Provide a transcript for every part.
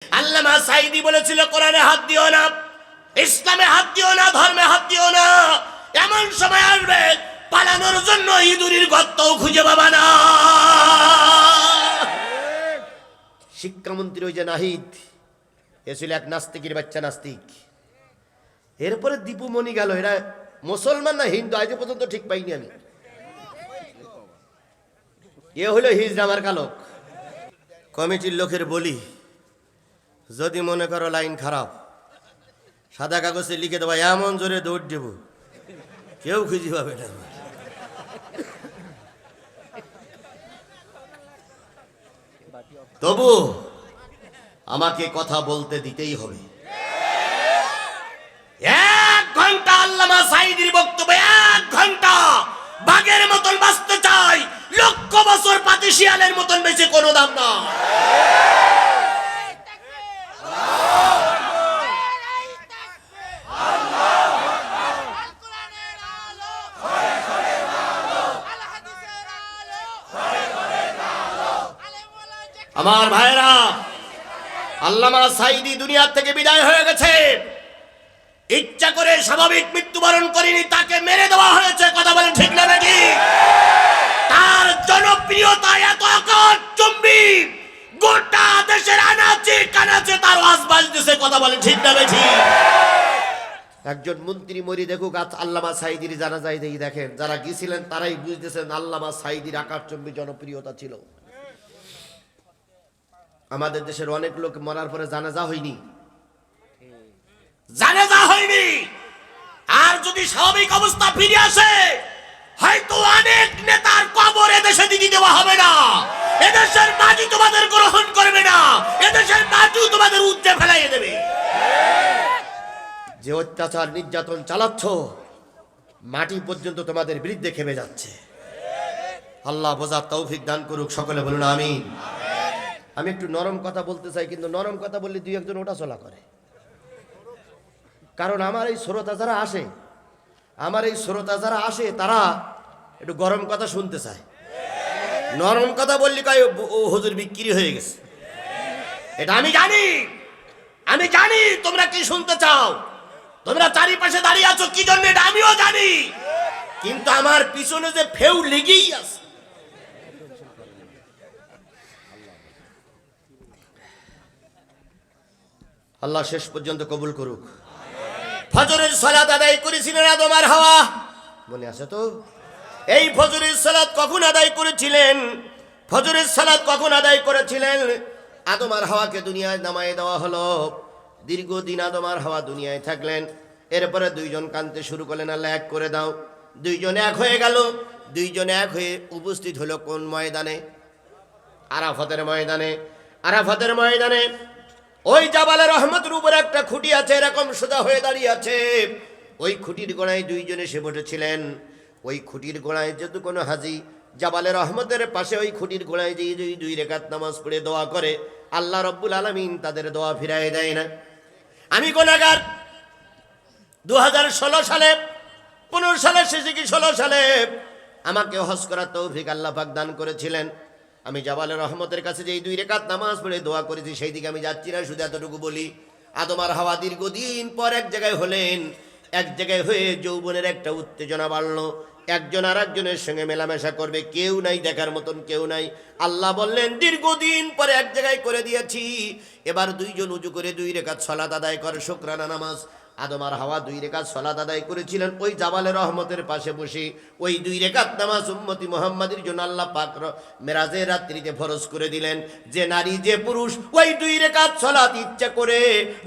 আল্লামা সাঈদী বলেছিল, কোরআনে হাত দিও না, ইসলামে হাত দিও না, ধর্মে হাত দিও না। এমন সময় আসবে পালানোর জন্য ইঁদুরের গর্তও খুঁজে পাবা না। শিক্ষামন্ত্রী ওই যে নাহিদ, এ ছিল এক নাস্তিকের বাচ্চা নাস্তিক। এরপরে দীপুমণি গেল, এরা মুসলমান না হিন্দু আজ পর্যন্ত ঠিক পাইনি আমি। এ হলো হিজড়ামার কালক। কমিটির লোকের বলি, যদি মনে করো লাইন খারাপ, সাদা কাগজে লিখে দেবো, এমন জোরে দৌড় দেব কেউ খুঁজে পাবে না। তবু আমাকে কথা বলতে দিতেই হবে। 1 ঘন্টা আল্লামা সাঈদীর বক্তব্য, 1 ঘন্টা। বাঘের মতন বাঁচতে চাই, লক্ষ বছর পাতি শিয়ালের মতন বেঁচে কোনো দাম না। আমার ভাইরা, আল্লামা সাঈদী দুনিয়া থেকে বিদায় হয়ে গেছে। ইচ্ছা করে স্বাভাবিক মৃত্যুবরণ করেনি, তাকে মেরে দেওয়া হয়েছে। কথা বলেন ঠিক না নাকি? তার জনপ্রিয়তা এত আকাশচুম্বী, গোটা দেশের আনাচে কানাচে তার আওয়াজ বাজতেছে। কথা বলেন ঠিক না নাকি? একজন মন্ত্রী মরি দেখুক আল্লামা সাঈদীর জানাজায় দেখি, দেখেন যারা গিয়েছিলেন তারাই বুঝতেছেন আল্লামা সাঈদীর আকাশচুম্বী জনপ্রিয়তা ছিল। আমাদের দেশের অনেক লোক মরার পরে জানাজা হয়নি, জানাজা হয়নি। আর যদি স্বাভাবিক অবস্থা ফিরে আসে, হয়তো অনেক নেতার কবর এদেশে দিতে দেওয়া হবে না। এদেশের মাটি তোমাদের গ্রহণ করবে না, এদেশের মাটি তোমাদের উচ্চে ফেলাইয়ে দেবে। যে অত্যাচার নির্যাতন চালাচ্ছ, মাটি পর্যন্ত তোমাদের বিরুদ্ধে খেপে যাচ্ছে। আল্লাহ বোঝার তৌফিক দান করুক, সকলে বলুন আমিন। আমি একটু নরম কথা বলতে চাই, কিন্তু নরম কথা বললে 2-1 জন ওটা চলা করে। কারণ আমার এই শ্রোতা যারা আসে, তারা একটু গরম কথা শুনতে চায়। নরম কথা বললে কয় হুজুর বিক্রি হয়ে গেছে। এটা আমি জানি তোমরা কি শুনতে চাও। তোমরা চারিপাশে দাঁড়িয়ে আছো কি জন্য, এটা আমিও জানি। কিন্তু আমার পিছনে যে ফেউ লেগেই আছে। আল্লাহ শেষ পর্যন্ত কবুল করুক। ফজরের সালাত আদায় করেছিলেন আদম আর হাওয়া, মনে আছে তো? এই ফজরের সালাত কখন আদায় করেছিলেন? ফজরের সালাত কখন আদায় করেছিলেন? আদম আর হাওয়াকে দুনিয়ায় নামায় দেওয়া হলো। দীর্ঘদিন আদম আর হাওয়া দুনিয়ায় থাকলেন। এরপরে 2 জন কাঁদতে শুরু করলেন, আল্লাহ এক করে দাও। 2 জন এক হয়ে গেল। 2 জন এক হয়ে উপস্থিত হলো কোন ময়দানে? আরাফাতের ময়দানে। আরাফাতের ময়দানে ওই জাবালে রহমতের উপর একটা খুঁটি আছে, এরকম সোজা হয়ে দাঁড়িয়ে আছে। ওই খুঁটির গোড়ায় 2 জন এসে বসেছিলেন। ওই খুঁটির গোড়ায় যেহেতু কোনো হাজি জাবালে রহমতের পাশে ওই খুঁটির গোড়ায় যে 2 রাকাত নামাজ পড়ে দোয়া করে, আল্লাহ রব্বুল আলামিন তাদের দোয়া ফিরায় দেয় না। আমি গুনাহগার। 2016 সালে, 15 সালের শেষে কি 16 সালে আমাকে হজ করার তৌফিক আল্লাহ পাক দান করেছিলেন। আমি জাবালে রহমতের কাছে যে 2 রাকাত নামাজ পড়ে দোয়া করেছি, সেই দিকে আমি যাচ্ছি না। শুধু এতটুকু বলি, আদম আর হাওয়া দীর্ঘদিন পর এক জায়গায় হলেন। এক জায়গায় হয়ে যৌবনের একটা উত্তেজনা বাড়লো। একজন আর একজনের সঙ্গে মেলামেশা করবে, কেউ নাই, দেখার মতন কেউ নাই। আল্লাহ বললেন, দীর্ঘদিন পরে এক জায়গায় করে দিয়েছি, এবার 2 জন উজু করে 2 রাকাত সালাত আদায় করে শুকরানা নামাজ। আদম আর হাওয়া 2 রাকাত সালাত আদায় করেছিলেন ওই জাবালে রহমতের পাশে বসে। ওই 2 রাকাত নামাজ উম্মতি মুহাম্মাদের জন্য আল্লাহ পাক মেরাজের রাত্রিতে ফরজ করে দিলেন। যে নারী যে পুরুষ ওই 2 রাকাত সালাত ইচ্ছা করে,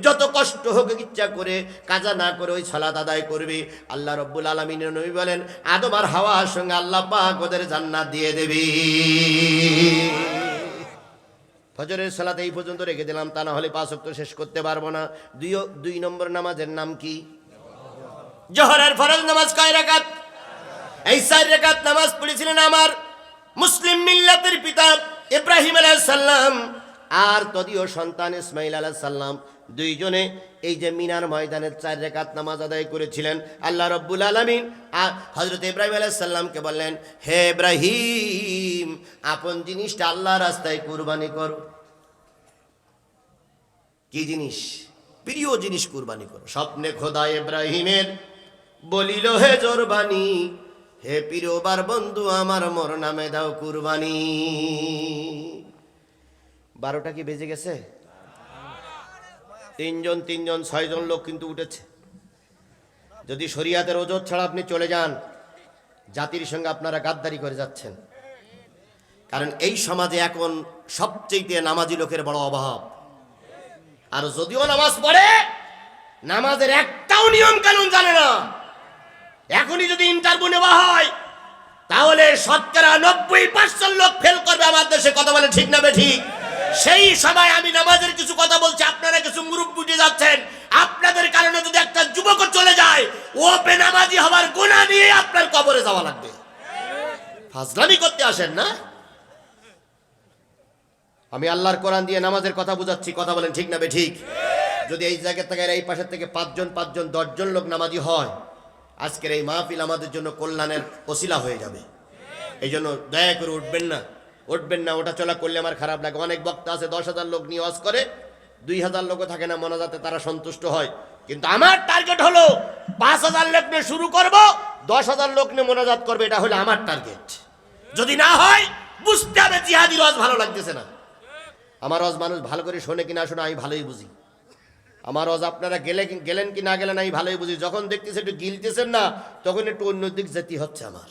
যত কষ্ট হোক ইচ্ছা করে, কাজা না করে ওই সালাত আদায় করবে, আল্লাহ রব্বুল আলামিনের নবী বলেন আদম আর হাওয়ার সঙ্গে আল্লাহ পাক ওদের জান্নাত দিয়ে দেবে। ফজরের সালাত এই পর্যন্ত রেখে দিলাম, তা না হলে 5 ওয়াক্ত শেষ করতে পারবো না। 2 নম্বর নামাজের নাম কি? জোহরের ফরজ নামাজ কয় রাকাত? এই 4 রাকাত নামাজ পড়েছিলেন আমার মুসলিম মিল্লাতের পিতা ইব্রাহিম আলাইহিস সালাম আর তদীয় সন্তান ইসমাঈল আলাইহিস সালাম। 2 জনে এই যে মিনার ময়দানে 4 রাকাত নামাজ আদায় করেছিলেন। আল্লাহ রাব্বুল আলামিন হযরত ইব্রাহিম আলাইহিস সালামকে বললেন, হে ইব্রাহিম, আপন জিনিসটা আল্লাহর রাস্তায় কুরবানি করো। কি জিনিস? প্রিয় জিনিস কুরবানি করো। স্বপ্নে খোদা ইব্রাহিমের বলিল হে জোরবানি, হে প্রিয়বার বন্ধু আমার মোর নামে দাও কুরবানি। 12টা কি বেজে গেছে? তিনজন 6জন লোক কিন্তু উঠেছে। যদি শরিয়াতের ওজর ছাড়া আপনি চলে যান, জাতির সঙ্গে আপনারা গাদ্দারি করে যাচ্ছেন। কারণ এই সমাজে এখন সবচেয়ে নামাজি লোকের বড় অভাব। আর যদিও নামাজ পড়ে, নামাজের একটাও নিয়ম কানুন জানে না। এখনই যদি ইন্টারভিউ নেওয়া হয়, তাহলে শতকরা 90% লোক ফেল করবে আমার দেশে। কথা বলে ঠিক না বেঠিক? সেই সময় আমি নামাজের কিছু কথা বলছি, আপনারা কিছু মুরব্বি উঠে যাচ্ছেন। আপনাদের কারণে যদি একটা যুবক চলে যায়, ও বেনামাজি হওয়ার গুনাহ নিয়ে আপনার কবরে যাওয়া লাগবে। ফাজলামি করতে আসেন না। আমি আল্লাহর কোরআন দিয়ে নামাজের কথা বুঝাচ্ছি। কথা বলেন ঠিক না বেঠিক? যদি এই জায়গা থেকে এই পাশের থেকে 5জন 10জন লোক নামাজি হয়, আজকের এই মাহফিল আমাদের জন্য কল্যাণের ওসিলা হয়ে যাবে। এই জন্য দয়া করে উঠবেন না। ওটা চলা করলে আমার খারাপ লাগে। অনেক বক্তা আছে 10,000 লোক নিয়ে ওয়াজ করে, 2,000 লোকও থাকে না মোনাজাতে, তারা সন্তুষ্ট হয়। কিন্তু আমার টার্গেট হলো 5,000 লোক নিয়ে শুরু করব, 10,000 লোক নিয়ে মোনাজাত করবে। এটা হলো আমার টার্গেট। যদি না হয় বুঝতে হবে জিহাদি ওয়াজ ভালো লাগতেছে না। আমার ওয়াজ মানুষ ভালো করে শোনে কিনা শোনে আমি ভালোই বুঝি। আমার ওয়াজ আপনারা গেলেন কি না গেলেন আমি ভালোই বুঝি। যখন দেখতেছে একটু গিলতেছেন না, তখন একটু অন্য দিক যেতে হচ্ছে আমার।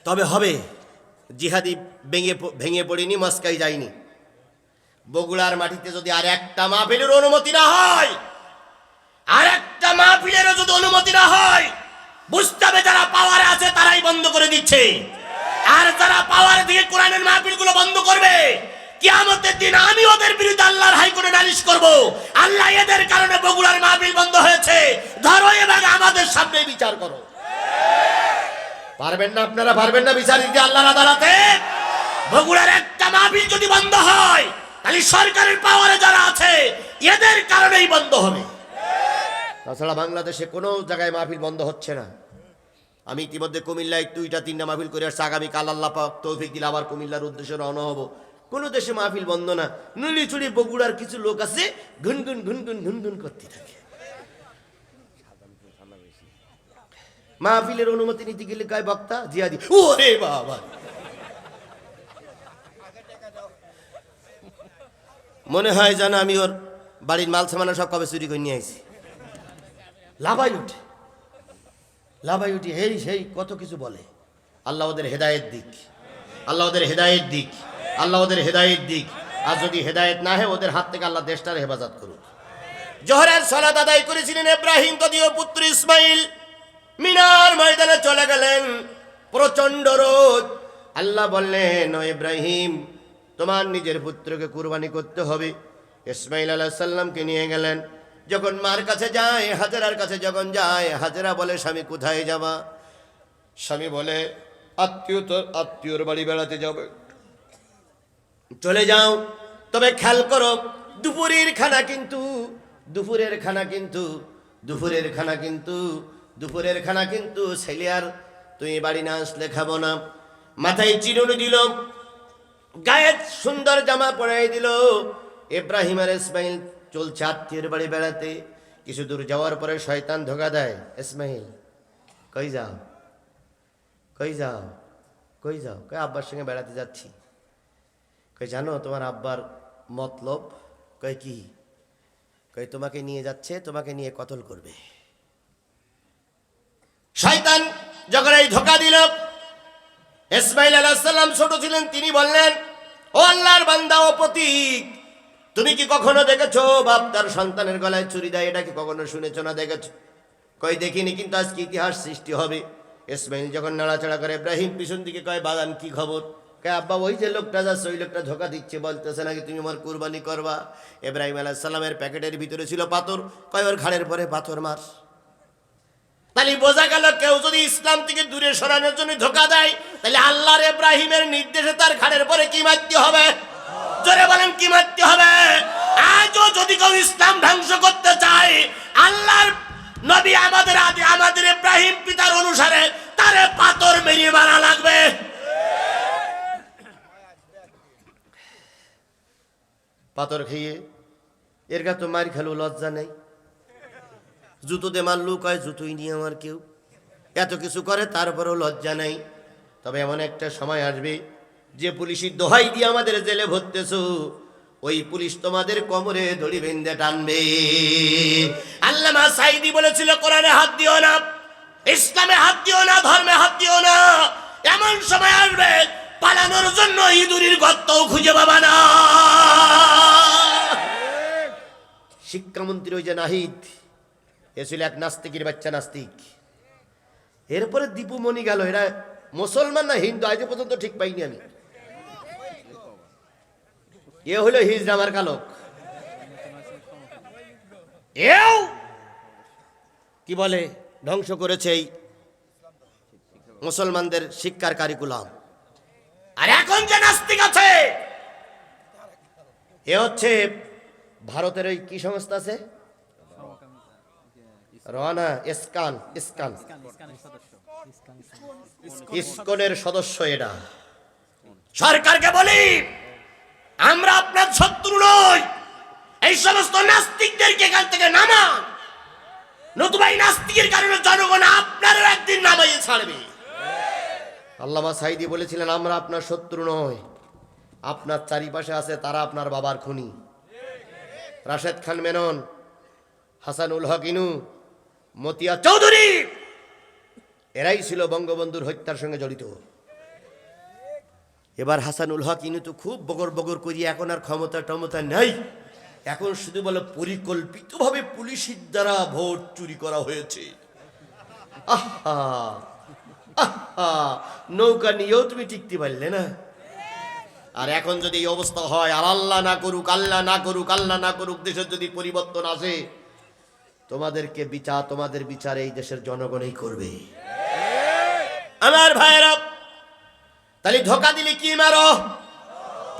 তবে হবে, জিহাদি ভেঙে পড়িনি, মস্কাই যায়নি। বগুড়ার মাটিতে যদি আর একটা মাহফিলের অনুমতি না হয়, বুঝতে হবে যারা পাওয়ারে আছে তারাই বন্ধ করে দিচ্ছে। আর যারা পাওয়ার দিয়ে কোরআনের মাহফিলগুলো বন্ধ করবে, কিয়ামতের দিন আমি ওদের বিরুদ্ধে আল্লাহর হাইকোর্টে নালিশ করব। আল্লাহ এদের কারণে বগুড়ার মাহফিল বন্ধ হয়েছে, ধরো এবং আমাদের সামনে বিচার করো। পারবেন না? আপনারা পারবেন না বিচার দিতে আল্লাহর আদালতে? বগুড়ার একটা মাহফিল যদি বন্ধ হয়, তাহলে সরকারের পাওয়ারে যারা আছে এদের কারণেই বন্ধ হবে। তাছাড়া বাংলাদেশে কোনো জায়গায় মাহফিল বন্ধ হচ্ছে না। আমি ইতিমধ্যে কুমিল্লায় 2-3টা মাহফিল করে আসছি। আগামীকাল আল্লাহ পাক তৌফিক দিলে আবার কুমিল্লার উদ্দেশ্যে রওনা হব। কোনো দেশে মাহফিল বন্ধ না। নুলিচুড়ি বগুড়ার কিছু লোক আছে, গুনগুন করতে থাকে। মাহফিলের অনুমতি নিতে গেলে কয় বক্তা জিহাদি। ওরে বাবা, মনে হয় যেন আমি ওর বাড়ির মাল সামানা সব কবে চুরি করে নিয়ে আসি। লাভাই উঠি সেই কত কিছু বলে। আল্লাহ ওদের হেদায়েত দিক। আর যদি হেদায়েত না হয়, ওদের হাত থেকে আল্লাহ দেশটার হেফাজত করুক। জোহরের সালাত আদায় করেছিলেন ইব্রাহিম তদীয় পুত্র ইসমাইল। মিনার ময়দানে চলে গেলেন, প্রচন্ড রোদ। আল্লাহ বললেন, ও ইব্রাহিম, তোমার নিজের পুত্রকে কুরবানি করতে হবে। ইসমাইল আলাইহিস সালামকে নিয়ে গেলেন। যখন মার কাছে যায়, হাজেরার কাছে যখন যায়, হাজেরা বলে, স্বামী কোথায় যাবা? স্বামী বলে, আত্মীয়র বাড়ি বেড়াতে যাবে। চলে যাও, তবে খেয়াল করো দুপুরের খানা কিন্তু ছেলে আর তুমি বাড়ি না আসলে খাবো না। মাথায় চিরুনি দিল, গায়ে সুন্দর জামা পরাই দিল। ইব্রাহিম আর ইসমাইল চলছে আত্মীয়ের বাড়ি বেড়াতে। কিছু দূর যাওয়ার পরে শয়তান ধোকা দেয়, ইসমাইল কই যাও? কই আব্বার সঙ্গে বেড়াতে যাচ্ছি। কই জানো তোমার আব্বার মতলব? কই কি? কই তোমাকে নিয়ে যাচ্ছে, তোমাকে নিয়ে কতল করবে। শয়তান যখন এই ধোকা দিল, ইসমাইল আলাইহিস সালাম ছোট ছিলেন, তিনি বললেন, ও আল্লাহর বান্দা, ও প্রতীক, তুমি কি কখনো দেখেছো বাপ তার সন্তানের গলায় ছুরি দেয়? এটা কি কখনো শুনেছো না দেখেছো? কই দেখিনি, কিন্তু আজকে ইতিহাস সৃষ্টি হবে। ইসমাইল যখন নাড়াচাড়া করে, ইব্রাহিম পিছন দিকে কয়, বাগান কি খবর? কয় আব্বা, ওই যে লোকটা যাচ্ছে, ওই লোকটা ধোকা দিচ্ছে, বলতেছে নাকি তুমি আমার কুরবানি করবা। ইব্রাহিম আলাইহিস সালামের প্যাকেটের ভিতরে ছিল পাথর। কয় ওর ঘাড়ের পরে পাথর মার। তাহলে বোঝা গেল, কেউ যদি ইসলাম থেকে দূরে সরানোর জন্য ধোকা দেয়, তাহলে আল্লাহর ইব্রাহিমের নির্দেশে তার ঘাড়ের পরে কি মারতে হবে? জোরে বলেন, কি মারতে হবে? আজও যদি কেউ ইসলাম ধ্বংস করতে চায়, আল্লাহর নবী আমাদের ইব্রাহিম পিতার অনুসারে তারে পাথর মেরিয়ে মারা লাগবে। 2 পাথর খেয়ে। এর গা তো মার খেলো লজ্জা নেই, জুতোতে মারলু কয় জুতোই নিয়ে আমার কেউ, এত কিছু করে তারপরেও লজ্জা নেই। তবে এমন একটা সময় আসবে যে পুলিশের দোহাই দিয়ে আমাদের জেলে ভরতেছো, ওই পুলিশ তোমাদের কোমরে দড়ি বেঁধে টানবে। আল্লামা সাঈদী বলেছিল, কোরআনে হাত দিও না, ইসলামে হাত দিও না, ধর্মে হাত দিও না। এমন সময় আসবে পালানোর জন্য ইঁদুরের গর্তও খুঁজে পাবা না। শিক্ষামন্ত্রী ওই যে নাহিদ, এ ছিল এক নাস্তিকের বাচ্চা নাস্তিক। এরপরে দীপু মনি গেল, এরা মুসলমান না হিন্দু আজ পর্যন্ত ঠিক পাইনি আমি। এ হলো হিজড়া মার্কা লোক। এও কি বলে ধ্বংস করেছে এই মুসলমানদের শিক্ষার কারিকুলাম। আর এখন যে নাস্তিক আছে, এ হচ্ছে ভারতের ওই কি সংস্থা আছে, রওনা ইসকান, ইসকনের সদস্য। এটা সরকারকে বলি, আমরা আপনার শত্রু নই, এই সমস্ত নাস্তিকদেরকে এখান থেকে নামান, নতুবা এই নাস্তিকের কারণে জনগণ আপনারও একদিন নামাইয়ে ছাড়বে। আল্লামা সাঈদী বলেছিলেন, আমরা আপনার শত্রু নই, আপনার চারিপাশে আছে তারা আপনার বাবার খুনি। রাশেদ খান মেনন, হাসানুল হক ইনু, মতিয়া চৌধুরী, এরাই ছিল বঙ্গবন্ধুর হত্যার সঙ্গে জড়িত। এবার হাসানুল হক ইনু তো খুব বগর বগর করি, এখন আর ক্ষমতা নাই, এখন শুধু বলে পরিকল্পিতভাবে পুলিশের দ্বারা ভোট চুরি করা হয়েছে। আহা আহা, নৌকা নিয়েও তুমি টিকতে পারলে না। আর এখন যদি এই অবস্থা হয়, আর আল্লাহ না করুক, আল্লাহ না করুক, আল্লাহ না করুক, দেশের যদি পরিবর্তন আসে, তোমাদের বিচার এই দেশের জনগণই করবে। আমার ভাইরা, তাহলে ধোকা দিলে কি মারো?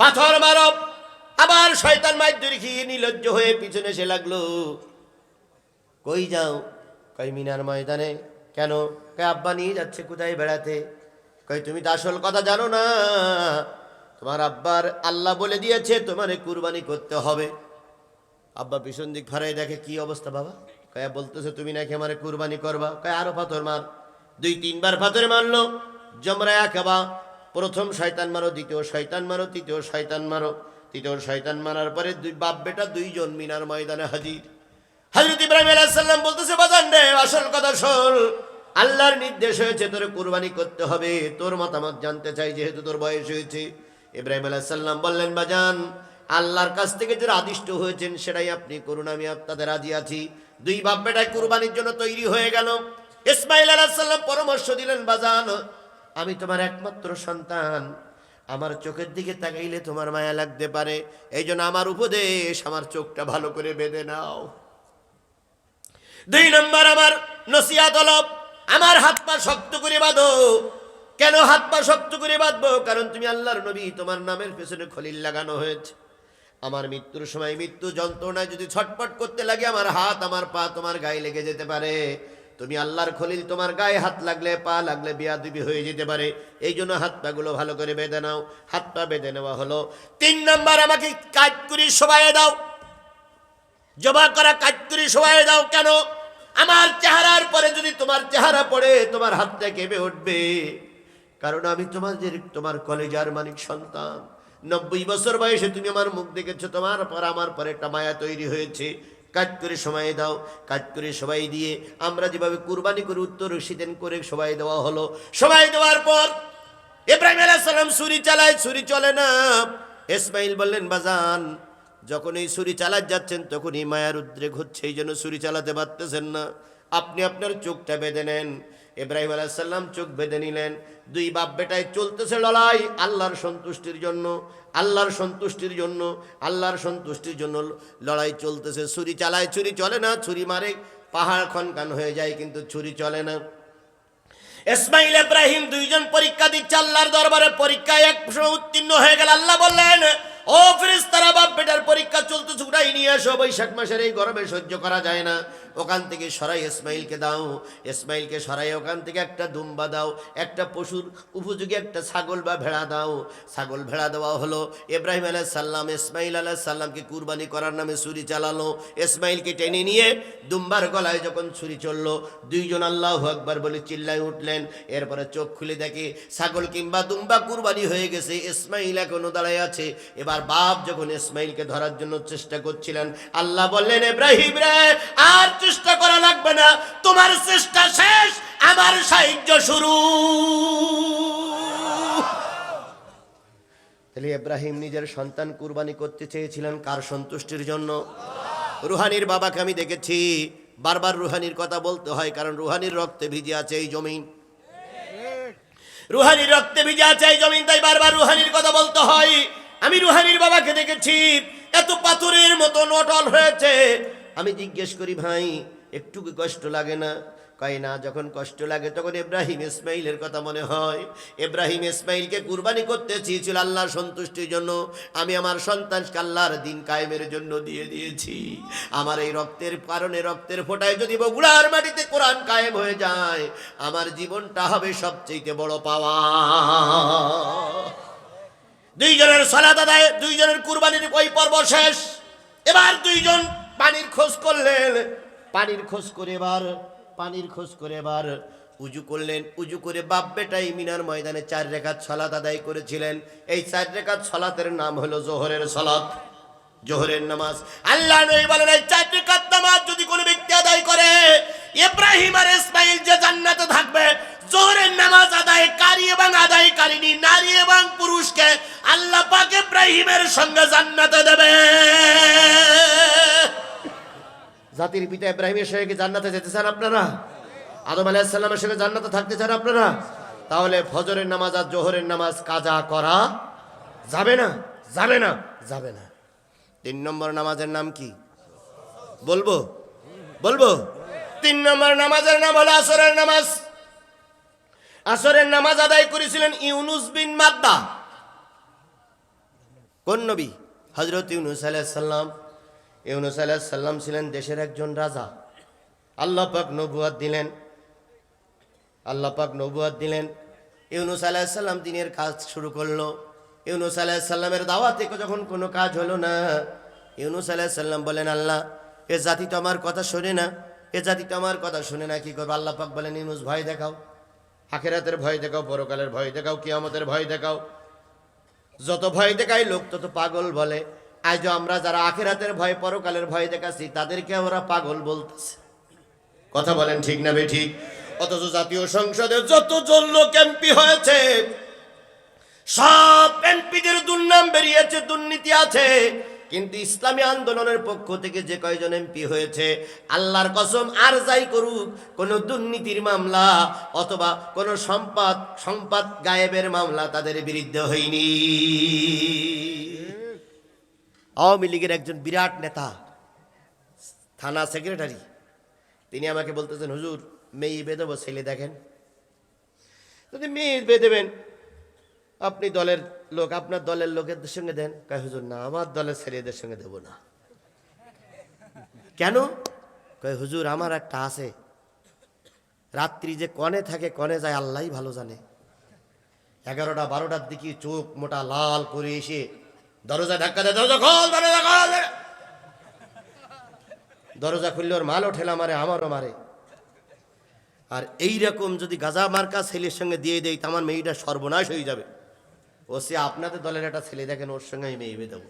পাথর মারো। আবার শয়তান মাইর খেয়ে নির্লজ্জ হয়ে পিছনে এসে লাগলো। কই যাও? কই মিনার ময়দানে। কেন? কই আব্বা নিয়ে যাচ্ছে কোথায় বেড়াতে। কই তুমি তো আসল কথা জানো না, তোমার আব্বার আল্লাহ বলে দিয়েছে তোমারে কুরবানি করতে হবে। আব্বা পিছন দিক ফারাই দেখে, কি অবস্থা বাবা? কয়া বলতেছে তুমি নাকি আমারে কুরবানি করবা। কয় আরো পাথর মার। 2-3 বার পাথর মারলো। জমরায়া খাবা, প্রথম শয়তান মারো, দ্বিতীয় শয়তান মারো, তৃতীয় শয়তান মারো। তৃতীয় শয়তান মারার পরে বাপ বেটা 2জন মিনার ময়দানে হাজির। হযরত ইব্রাহিম আলাইহিস সালাম বলতেছে, বাজান রে, আসল কথা শোন, আল্লাহর নির্দেশ হয়েছে তোরে কুরবানি করতে হবে, তোর মতামত জানতে চাই যেহেতু তোর বয়স হয়েছে। ইব্রাহিম আলাইহিস সালাম বললেন, বাজান, আল্লাহর কাছ থেকে যারা আদিষ্ট হয়েছেন সেটাই আপনি করুন, আমি আপনাদের রাজি আছি। 2 বাপ বেটায় কুরবানির জন্য তৈরি হয়ে গেল। ইসমাইল আলাইহিস সালাম পরামর্শ দিলেন, বাজান, আমি তোমার একমাত্র সন্তান, আমার চোখের দিকে তাকাইলে তোমার মায়া লাগতে পারে, এই জন্য আমার উপদেশ, আমার চোখটা ভালো করে বেঁধে নাও। 2 নম্বর আমার নসিহত হলো, আমার হাত পা শক্ত করে বাঁধো। কেন হাত পা শক্ত করে বাঁধবো? কারণ তুমি আল্লাহর নবী, তোমার নামের পেছনে খলিল লাগানো হয়েছে। আমার মৃত্যুর সময় মৃত্যু যন্ত্রণায় যদি ছটপট করতে লাগে, আমার হাত আমার পা তোমার গায়ে লেগে যেতে পারে। তুমি আল্লাহর খলিল, তোমার গায়ে হাত লাগলে, পা লাগলে বেয়াদবি হয়ে যেতে পারে। এই জন্য হাত পাগুলো ভালো করে বেঁধে নাও। হাত পা বেঁধে নেওয়া হলো। 3 নম্বর, আমাকে কাজ করে শোয়ায় দাও, জবা করা কাজ করে শোয়ায় দাও। কেন? আমার চেহারার পরে যদি তোমার চেহারা পড়ে, তোমার হাতটা কেঁপে উঠবে। কারণ আমি তোমার কলেজার মানিক সন্তান। 90 বছর বয়সে তুমি আমার মুখ দেখেছো, তোমার পর আমার পরে একটা মায়া তৈরি হয়েছে। কাজ করে সময় দাও। কাজ করে সবাই দিয়ে আমরা যেভাবে কুরবানি করে উত্তর রশিদেন করে সবাই দেওয়া হলো। সবাই দেওয়ার পর ইব্রাহিম আলাইহিস সালাম ছুরি চালায়, ছুরি চলে না। ইসমাইল বললেন, বাজান, যখন এই ছুরি চালাতে যাচ্ছেন তখনই মায়ার উদ্রেক হচ্ছে, এই জন্য ছুরি চালাতে পারতেছেন না, আপনি আপনার চোখটা বেঁধে নেন। ইব্রাহিম আলাইহিস সালাম চোখ বেঁধে নিলেন। 2 বাপ বেটায় চলতেছে লড়াই আল্লাহর সন্তুষ্টির জন্য, আল্লাহর সন্তুষ্টির জন্য, আল্লাহর সন্তুষ্টির জন্য লড়াই চলতেছে। ছুরি চালায়, ছুরি চলে না। ছুরি মারে, পাহাড় খনকান হয়ে যায়, কিন্তু ছুরি চলে না। ইসমাইল ইব্রাহিম 2 জন পরীক্ষা দিচ্ছে আল্লাহর দরবারে। পরীক্ষায় 100 উত্তীর্ণ হয়ে গেল। আল্লাহ বললেন, ও ফেরেশতারা, বাপ বেটার পরীক্ষা চলতেছে, উঠাই নিয়ে আসো, বৈশাখ মাসের এই গরমে সহ্য করা যায় না, ওখান থেকে সরাই ইসমাইলকে দাও। ইসমাইলকে সরাই ওখান থেকে একটা দুম্বা দাও, একটা পশুর উপযোগী একটা ছাগল বা ভেড়া দাও। ছাগল ভেড়া দেওয়া হলো। ইব্রাহিম আলাইহিস সালাম ইসমাইল আলাইহিস সালামকে কুরবানি করার নামে ছুরি চালালো। ইসমাইলকে টেনে নিয়ে দুম্বার গলায় যখন ছুরি চললো, দুইজন আল্লাহু আকবার বলে চিল্লায় উঠলেন। এরপরে চোখ খুলে দেখে ছাগল কিংবা দুম্বা কুরবানি হয়ে গেছে, ইসমাইল এখনো দাঁড়ায় আছে। এবার বাপ যখন ইসমাইলকে ধরার জন্য চেষ্টা করছিলেন, আল্লাহ বললেন, ইব্রাহিম রে, আর চেষ্টা করা লাগবে না, তোমার চেষ্টা শেষ, আমার সাহায্য শুরু। তাহলে ইব্রাহিম নিজের সন্তান কুরবানি করতে চেয়েছিলেন কার সন্তুষ্টির জন্য? রুহানির বাবাকে আমি দেখেছি, বারবার রুহানির কথা বলতে হয়, কারণ রুহানির রক্তে ভিজে আছে এই জমিন। রুহানির রক্তে ভিজে আছে এই জমিন, তাই বারবার রুহানির কথা বলতে হয়। আমি রুহানির বাবাকে দেখেছি এত পাথরের মতো অটল হয়েছে। আমি জিজ্ঞেস করি, ভাই একটু কি কষ্ট লাগে না? কয় না। যখন কষ্ট লাগে তখন ইব্রাহিম ইসমাইলের কথা মনে হয়। ইব্রাহিম ইসমাইলকে কুরবানি করতে চেয়েছিল আল্লাহর সন্তুষ্টির জন্য। আমি আমার সন্তানকে আল্লাহর দিন কায়েমের জন্য দিয়ে দিয়েছি। আমার এই রক্তের কারণে, রক্তের ফোঁটায় যদি বগুড়ার মাটিতে কোরআন কায়েম হয়ে যায়, আমার জীবনটা হবে সবচেয়ে বড় পাওয়া। দুইজনের সালাত আদায়, দুইজনের কুরবানির ওই পর্ব শেষ। এবার দুইজন পানির খোঁজ করলেন। পানির খোঁজ করে এবার উজু করলেন। উজু করে বাপ বেটাই মিনার ময়দানে 4 রাকাত সালাত আদায় করেছিলেন। এই 4 রাকাত সালাতের নাম হলো জোহরের সালাত, জোহরের নামাজ। আল্লাহ নবী বলেন, এই 4 রাকাত নামাজ যদি কোনো ব্যক্তি আদায় করে, ইব্রাহিম আর ইসমাইল যে জান্নাতে থাকবে, জোহরের নামাজ আদায়কারী এবং আদায়কারিনী নারী এবং পুরুষকে আল্লাহ পাক ইব্রাহিমের সঙ্গে জান্নাতে দেবে। জাতির পিতা ইব্রাহিমের সঙ্গে জান্নাতে যেতে চান আপনারা? আদম আলাইহিস সালামের সঙ্গে জান্নাতে থাকতে চান আপনারা? তাহলে ফজরের নামাজ আর জোহরের নামাজ কাজা করা যাবে না, যাবে না, যাবে না। 3 নম্বর নামাজের নাম কি বলবো? 3 নম্বর নামাজের নাম হলো আসরের নামাজ। আসরের নামাজ আদায় করেছিলেন ইউনুস বিন মাদ্দা। কোন নবী? হযরত ইউনুস আলাইহিস সালাম। ইউনুস আলাইহিস সালাম ছিলেন দেশের একজন রাজা। আল্লাহ পাক নবুয়ত দিলেন। ইউনুস আলাইহিস সালাম দিনের কাজ শুরু করলো। ইউনুস আলাইহিস সালামের দাওয়াতে যখন কোনো কাজ হলো না, ইউনুস আলাইহিস সালাম বলেন, আল্লাহ, এ জাতি তো আমার কথা শোনে না, কি করবো? আল্লাহ পাক বলেন, ইউনুস, ভয় দেখাও, আখিরাতের ভয় দেখাও, পরকালের ভয় দেখাও, কিয়ামতের ভয় দেখাও। যত ভয় দেখাই লোক তত পাগল বলে। আজ আমরা যারা আখিরাতের ভয়, পরকালের ভয় দেখাচ্ছি, তাদেরকে ওরা পাগল বলতেছে। কথা বলেন ঠিক না বেঠিক? অথচ জাতীয় সংসদে যতজন লোক এমপি হয়েছে, সব এমপিদের দুর্নাম বেরিয়েছে, দুর্নীতি আছে। কিন্তু ইসলামী আন্দোলনের পক্ষ থেকে যে কয়জন এমপি হয়েছে, আল্লাহর কসম, আর যাই করুক, কোনো দুর্নীতির মামলা অথবা কোনো সম্পদ গায়েবের মামলা তাদের বিরুদ্ধে হয়নি। আওয়ামী লীগের একজন বিরাট নেতা, থানা সেক্রেটারি, তিনি আমাকে বলতেছেন, হুজুর, মেয়ে বেঁধেবো, ছেলে দেখেন। যদি মেয়ে বেঁধেবেন, আপনি দলের লোক, আপনার দলের লোকেদের সঙ্গে দেন। কয়, হুজুর না, আমার দলের ছেলেদের সঙ্গে দেব না। কেন? কয়, হুজুর, আমার একটা আছে, রাত্রি যে কনে থাকে, কনে যায় আল্লাহই ভালো জানে। 11টা 12টার দিকে চোখ মোটা লাল করে এসে দরজা ধাক্কা দেয়, দরজা খোল, দরজা খোল। দরজা খুললে ওর মালও ঠেলা মারে, আমারও মারে। আর এইরকম যদি গাজা মার্কা ছেলের সঙ্গে দিয়ে দেয়, তো আমার মেয়েটা সর্বনাশ হয়ে যাবে। ও সে আপনাদের দলের একটা ছেলে দেখেন, ওর সঙ্গে আমি মেয়ে বিয়ে দেবো।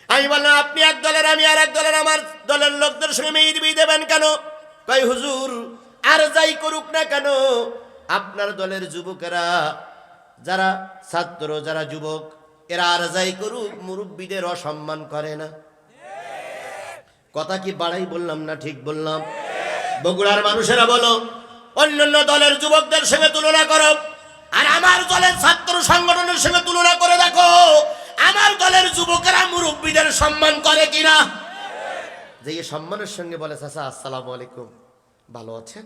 আমি বললাম, আপনি এক দলের, আমি আর এক দলের, আমার দলের লোকদের সঙ্গে মেয়ে বিয়ে দেবেন কেন? কই, হুজুর, আর যাই করুক না কেন, আপনার দলের যুবকেরা, যারা ছাত্র, যারা যুবক, এরা আর যাই করুক, মুরব্বীদের অসম্মান করে না। কথা কি বাড়াই বললাম না ঠিক বললাম? বগুড়ার মানুষেরা বলো, অন্যান্য দলের যুবকদের সঙ্গে তুলনা করো, আর আমার দলের ছাত্র সংগঠনের সঙ্গে তুলনা করে দেখো, আমার দলের যুবকেরা মুরব্বীদের সম্মান করে কিনা। যে এই সম্মানের সঙ্গে বলে, চাচা আসসালামু আলাইকুম, ভালো আছেন,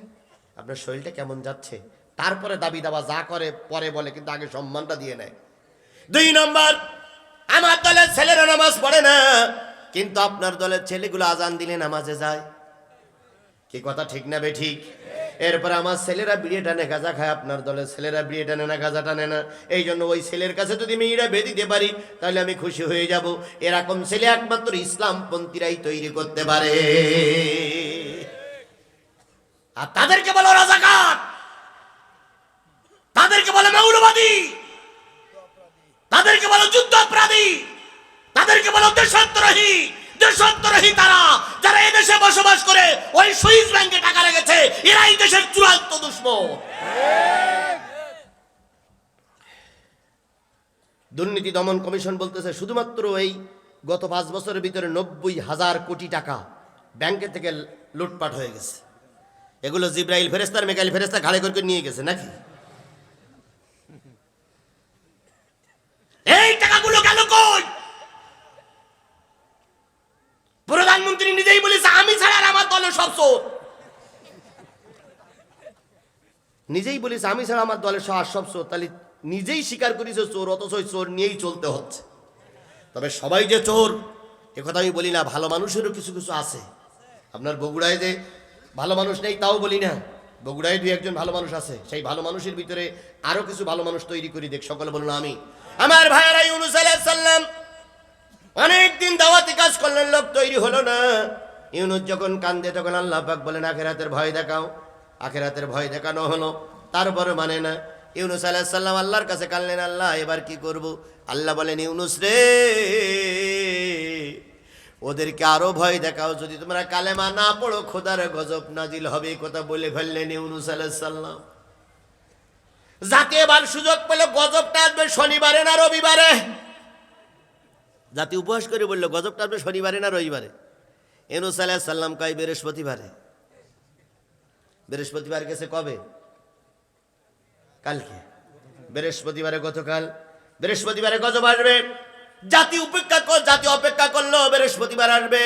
আপনার শরীরটা কেমন যাচ্ছে, তারপরে দাবি দাবা যা করে পরে বলে, কিন্তু আগে সম্মানটা দিয়ে নেয়। 2 নম্বর, আমার দলের ছেলেরা নামাজ পড়ে না, কিন্তু আপনার দলের ছেলেগুলো আজান দিলে নামাজে যায়। কি কথা ঠিক না বে ঠিক? এরপরে আমার ছেলেরা বিড়ি টানে গাঁজা খায়, আপনার দলের ছেলেরা বিড়ি টানে না, গাঁজা টানে না। এই জন্য ওই ছেলের কাছে যদি মেয়েরা বেঁধিতে পারি তাহলে আমি খুশি হয়ে যাব। এরকম ছেলে একমাত্র ইসলামপন্থীরাই তৈরি করতে পারে। আর তাদেরকে বলো রাজাকার, তাদেরকে বলে মৌলবাদী, তাদেরকে বলো যুদ্ধ অপরাধী, তাদেরকে বলো দেশদ্রোহী। দেশদ্রোহী তারা যারা এই দেশে বসবাস করে ওই সুইস ব্যাংকে টাকা রেখেছে, এরাই দেশের চূড়ান্ত দুশমন। দুর্নীতি দমন কমিশন বলতেছে শুধুমাত্র এই গত 5 বছরের ভিতরে 90,000 কোটি টাকা ব্যাংকে থেকে লুটপাট হয়ে গেছে। এগুলো জিব্রাইল ফেরেশতার মিকাইল ফেরেশতা ঘাড়ে করে নিয়ে গেছে নাকি? এই টাকাগুলো গেল কই? প্রধানমন্ত্রী নিজেই বলেছে আমি ছাড়া আর আমার দলের সব চোর। নিজেই বলেছে আমি ছাড়া আমার দলের সব চোর। তাহলে নিজেই স্বীকার করেছে চোর, অথচ চোর নিয়েই চলতে হচ্ছে। তবে সবাই যে চোর একথা আমি বলি না, ভালো মানুষেরও কিছু কিছু আছে। আপনার বগুড়ায় যে ভালো মানুষ নেই তাও বলি না, বগুড়ায় 2-1 ভালো মানুষ আছে। সেই ভালো মানুষের ভিতরে আরো কিছু ভালো মানুষ তৈরি করি দেখ। সকলে বলুন আমি। আমার ভাইয়েরা, ইউনূস আলাইহিস সালাম অনেকদিন দাওয়াতি কাজ করলেন, লোক তৈরি হলো না। ইউনূস যখন কান্দে তখন আল্লাহ পাক বলেন আখিরাতের ভয় দেখাও। আখিরাতের ভয় দেখানো হলো, তারপরে মানে না। ইউনূস আলাইহিস সালাম আল্লাহর কাছে কাঁদলেন, আল্লাহ এবার কি করব? আল্লাহ বলেন ইউনূস রে, ওদেরকে আরো ভয় দেখাও, যদি তোমরা কালেমা না পড়ো খোদার গজব নাজিল হবে। এই কথা বলে ফেললেন ইউনূস আলাইহিস সালাম। জাতি এবার সুযোগ পেলে গজবটা আসবে শনিবারে না রবিবারে। জাতি উপহাস করে বললো গজবটা আসবে শনিবারে না রবিবারে। ইউনূস আলাইহিস সালাম কয় বৃহস্পতিবারে। বৃহস্পতিবার গেছে কবে? কালকে। বৃহস্পতিবারে গতকাল। বৃহস্পতিবারে গজব আসবে। জাতি অপেক্ষা করলো বৃহস্পতিবার আসবে।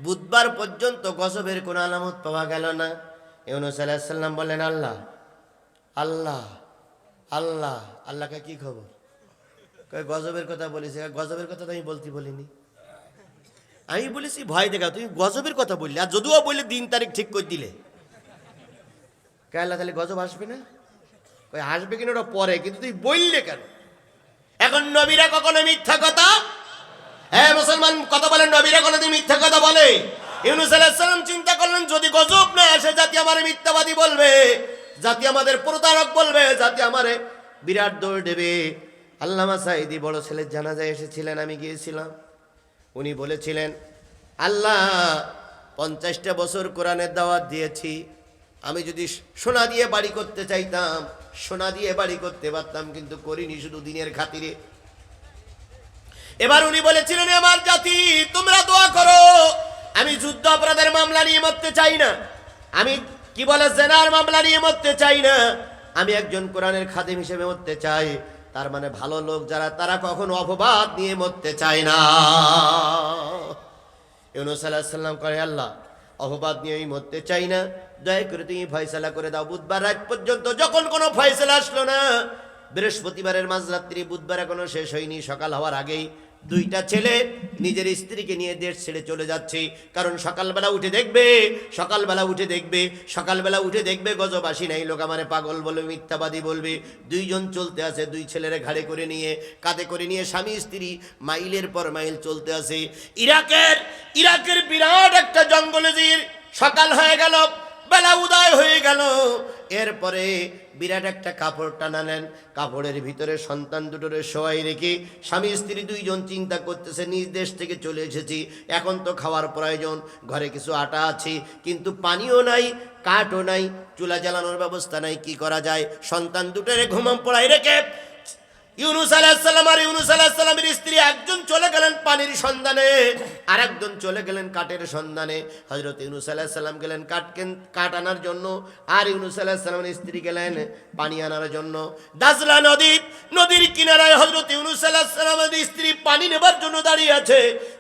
বুধবার পর্যন্ত গজবের কোনো আলামত পাওয়া গেল না। ইউনূস আলাইহিস সালাম বললেন আল্লাহ আল্লাহ আল্লাহ। আল্লাহকে কি খবর? গজবের কথা বলেছে। গজবের কথা তো আমি বলিনি, আমি বলেছি ভয় দেখা। তুমি গজবের কথা বললে, আর যদিও বললে দিন তারিখ ঠিক করে দিলে। আল্লাহ তাহলে গজব আসবে না? আসবে কিনা ওটা পরে, কিন্তু তুই বললে কেন? এখন নবীরা কখনো মিথ্যা কথা, হ্যাঁ মুসলমান কথা বলেন, নবীরা কোনোদিন মিথ্যা কথা বলে? ইউনূস আলাইহিস সালাম চিন্তা করলেন যদি গজব না আসে, জাতি আমার মিথ্যাবাদী বলবে, জাতি আমাদের প্রতারক বলবে, জাতি আমারে বিরাট দৌড় দেবে। আল্লামা সাঈদী বড় ছেলের জানাজায় এসেছিলেন, আমি গিয়েছিলাম। উনি বলেছিলেন আল্লাহ 50টা বছর কোরআনের দাওয়াত দিয়েছি, আমি যদি সোনা দিয়ে বাড়ি করতে চাইতাম সোনা দিয়ে বাড়ি করতে পারতাম, কিন্তু করিনি, শুধু দিনের খাতিরে। এবার উনি বলেছিলেন আমার জাতি তোমরা দোয়া করো, আমি যুদ্ধ অপরাধের মামলা নিয়ে মরতে চাই না, আমি কি বলে জেনার মামলা নিয়ে মরতে চাই না, আমি একজন কোরআনের খাদেম হিসেবে মরতে চাই। তার মানে ভালো লোক যারা তারা কখনো অপবাদ নিয়ে মরতে চায় না। ইউনূস আলাইহিস সালাম করে আল্লাহ অপবাদ নিয়ে আমি মরতে চাই না, দয়া করে তুমি ফয়সালা করে দাও। বুধবার রাত পর্যন্ত যখন কোনো ফয়সালা আসলো না, বৃহস্পতিবারের মাঝরাত্রি, বুধবার এখনো শেষ হয়নি, সকাল হওয়ার আগেই 2টা ছেলে নিজের স্ত্রীকে নিয়ে দেশ ছেড়ে চলে যাচ্ছে। কারণ সকালবেলা উঠে দেখবে গজব আসি নাই, লোক আমারে পাগল বলবে, মিথ্যাবাদী বলবে। 2 জন চলতে আছে, 2 ছেলেরে ঘাড়ে করে নিয়ে, কাঁধে করে নিয়ে স্বামী স্ত্রী মাইলের পর মাইল চলতে আছে। ইরাকের বিরাট একটা জঙ্গলে যে সকাল হয়ে গেল, বেলা উদয় হয়ে গেল। এরপরে বিরাট একটা কাপড় টানালেন, কাপড়ের ভিতরে সন্তান দুটোরে শোয়াই রেখে স্বামী স্ত্রী 2 জন চিন্তা করতেছে নিজ দেশ থেকে চলে এসেছি, এখন তো খাওয়ার প্রয়োজন, ঘরে কিছু আটা আছে কিন্তু পানিও নাই, কাঠও নাই, চুলা জ্বালানোর ব্যবস্থা নাই, কি করা যায়? সন্তান দুটোরে ঘুমাম পড়াই রেখে ইউনূস আলাইহিস সালাম আর ইউনূস আলাইহিস সালামের স্ত্রী একজন চলে গেলেন পানির সন্ধানে, আর একজন চলে গেলেন কাঠের সন্ধানে। হযরত ইউনূস আলাইহিস সালাম গেলেন কাঠ আনার জন্য, আর ইউনূস আলাইহিস সালামের স্ত্রী গেলেন পানি আনার জন্য। দাজলা নদীর কিনারায় হযরত ইউনূস আলাইহিস সালামের স্ত্রী পানি নেবার জন্য দাঁড়িয়ে আছে।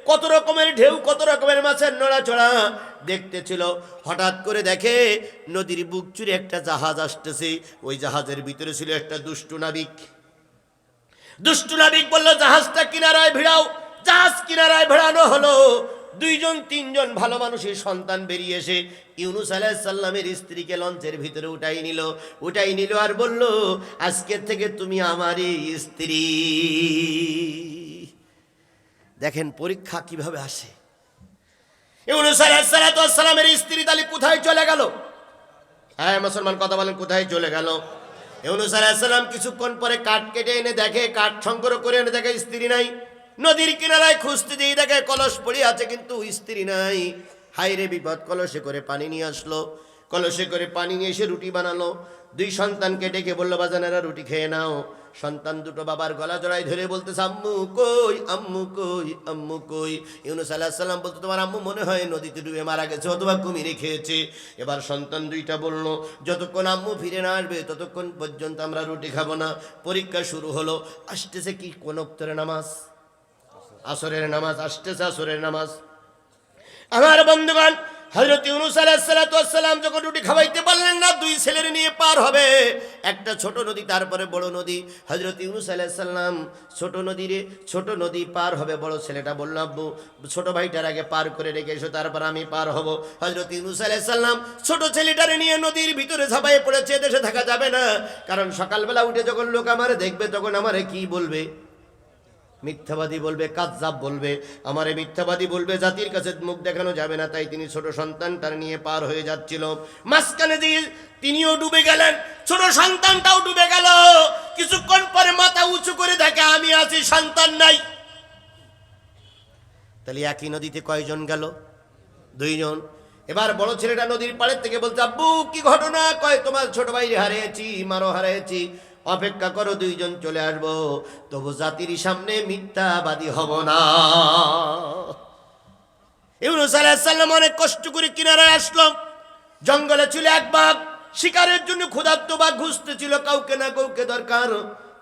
কত রকমের ঢেউ, কত রকমের মাছের নড়াচড়া দেখতেছিল। হঠাৎ করে দেখে নদীর বুক চুরে একটা জাহাজ আসতেছে। ওই জাহাজের ভিতরে ছিল একটা দুষ্টু নাবিক বলল জাহাজটা কিনারায় ভিড়াও, জাহাজ কিনারায় ভেড়ানো হলো। দুইজন তিনজন ভালো মানুষের সন্তান বেরিয়ে এসে ইউনুস আলাইহিস সালামের স্ত্রীকে লঞ্চের ভিতরে উঠাই নিল আর বলল, আজকের থেকে তুমি আমারই স্ত্রী। দেখেন পরীক্ষা কিভাবে আসে। ইউনুস আলাইহিস সালামের স্ত্রী তাহলে কোথায় চলে গেল? হ্যাঁ মুসলমান কথা বলেন, কোথায় চলে গেল? ইউনুস আলাইহিস সালাম কিছুক্ষণ পরে কাঠ কেটে এনে দেখে, কাঠ সংগ্রহ করে এনে দেখে স্ত্রী নাই। নদীর কিনারায় খুঁজতে দিয়ে দেখে কলস পড়ে আছে, কিন্তু স্ত্রী নাই। হায়রে বিপদ! কলসে করে পানি নিয়ে আসলো। কলসে করে পানি নিয়ে এসে রুটি বানালো। দুই সন্তানকে ডেকে বলল, বাজানেরা রুটি খেয়ে নাও। সন্তান দুটো বাবার গলা জড়াই ধরে বলতেছে, আম্মু কই, আম্মু কই, আম্মু কই। ইউনুস আলাইহিস সালাম বলতো, তোমার আম্মু মনে হয় নদীতে ডুবে মারা গেছে অথবা কুমিরে খেয়েছে। এবার সন্তান দুইটা বলল, যতক্ষণ আম্মু ফিরে না আসবে ততক্ষণ পর্যন্ত আমরা রুটি খাবো না। পরীক্ষা শুরু হলো। আসতেছে কি কোন ওক্তের নামাজ? আসরের নামাজ আসতেছে, আসরের নামাজ। আমার বন্ধুগণ, হযরত ইউনুস আলাইহিস সালাম যখন রুটি খাওয়াইতে পারলেন না, দুই ছেলের নিয়ে পার হবে একটা ছোট নদী, তারপরে বড় নদী। হযরত ইউনুস আলাইহিস সালাম ছোট নদী পার হবে। বড় ছেলেটা বলল, আব্বু ছোট ভাইটার আগে পার করে রেখে এসো, তারপর আমি পার হব। হযরত ইউনুস আলাইহিস সালাম ছোট ছেলেটারে নিয়ে নদীর ভিতরে ঝাঁপায়ে পড়েছে। দেশে থাকা যাবে না, কারণ সকালবেলা উঠে যখন লোক আমারে দেখবে তখন আমারে কি বলবে? মিথ্যাবাদী বলবে, কাযযাব বলবে, আমারে মিথ্যাবাদী বলবে। জাতির কাছে মুখ দেখানো যাবে না। তাই তিনি ছোট সন্তানটার নিয়ে পার হয়ে যাচ্ছিল। মাঝখানে দিয়ে তিনিও ডুবে গেলেন, ছোট সন্তানটাও ডুবে গেল। কিছুক্ষণ পরে মাথা উঁচু করে দেখে আমি আছি, সন্তান নাই। তাহলে একই নদীতে কয়জন গেল? দুইজন। এবার বড় ছেলেটা নদীর পাড়ের থেকে বলছে, আব্বু কি ঘটনা? কয়, তোমার ছোট ভাই হারিয়েছি, মারো হারিয়েছি, অপেক্ষা করো, দুইজন চলে আসবো, তবু জাতির সামনে মিথ্যাবাদী হব না। ইউনুস আলাইহিস সালাম অনেক কষ্ট করে কিনারায় আসলো। জঙ্গলে ছিল এক বাঘ, শিকারের জন্য ক্ষুধার্ত বাঘ ঘুরতে ছিল, কাউকে না কাউকে দরকার।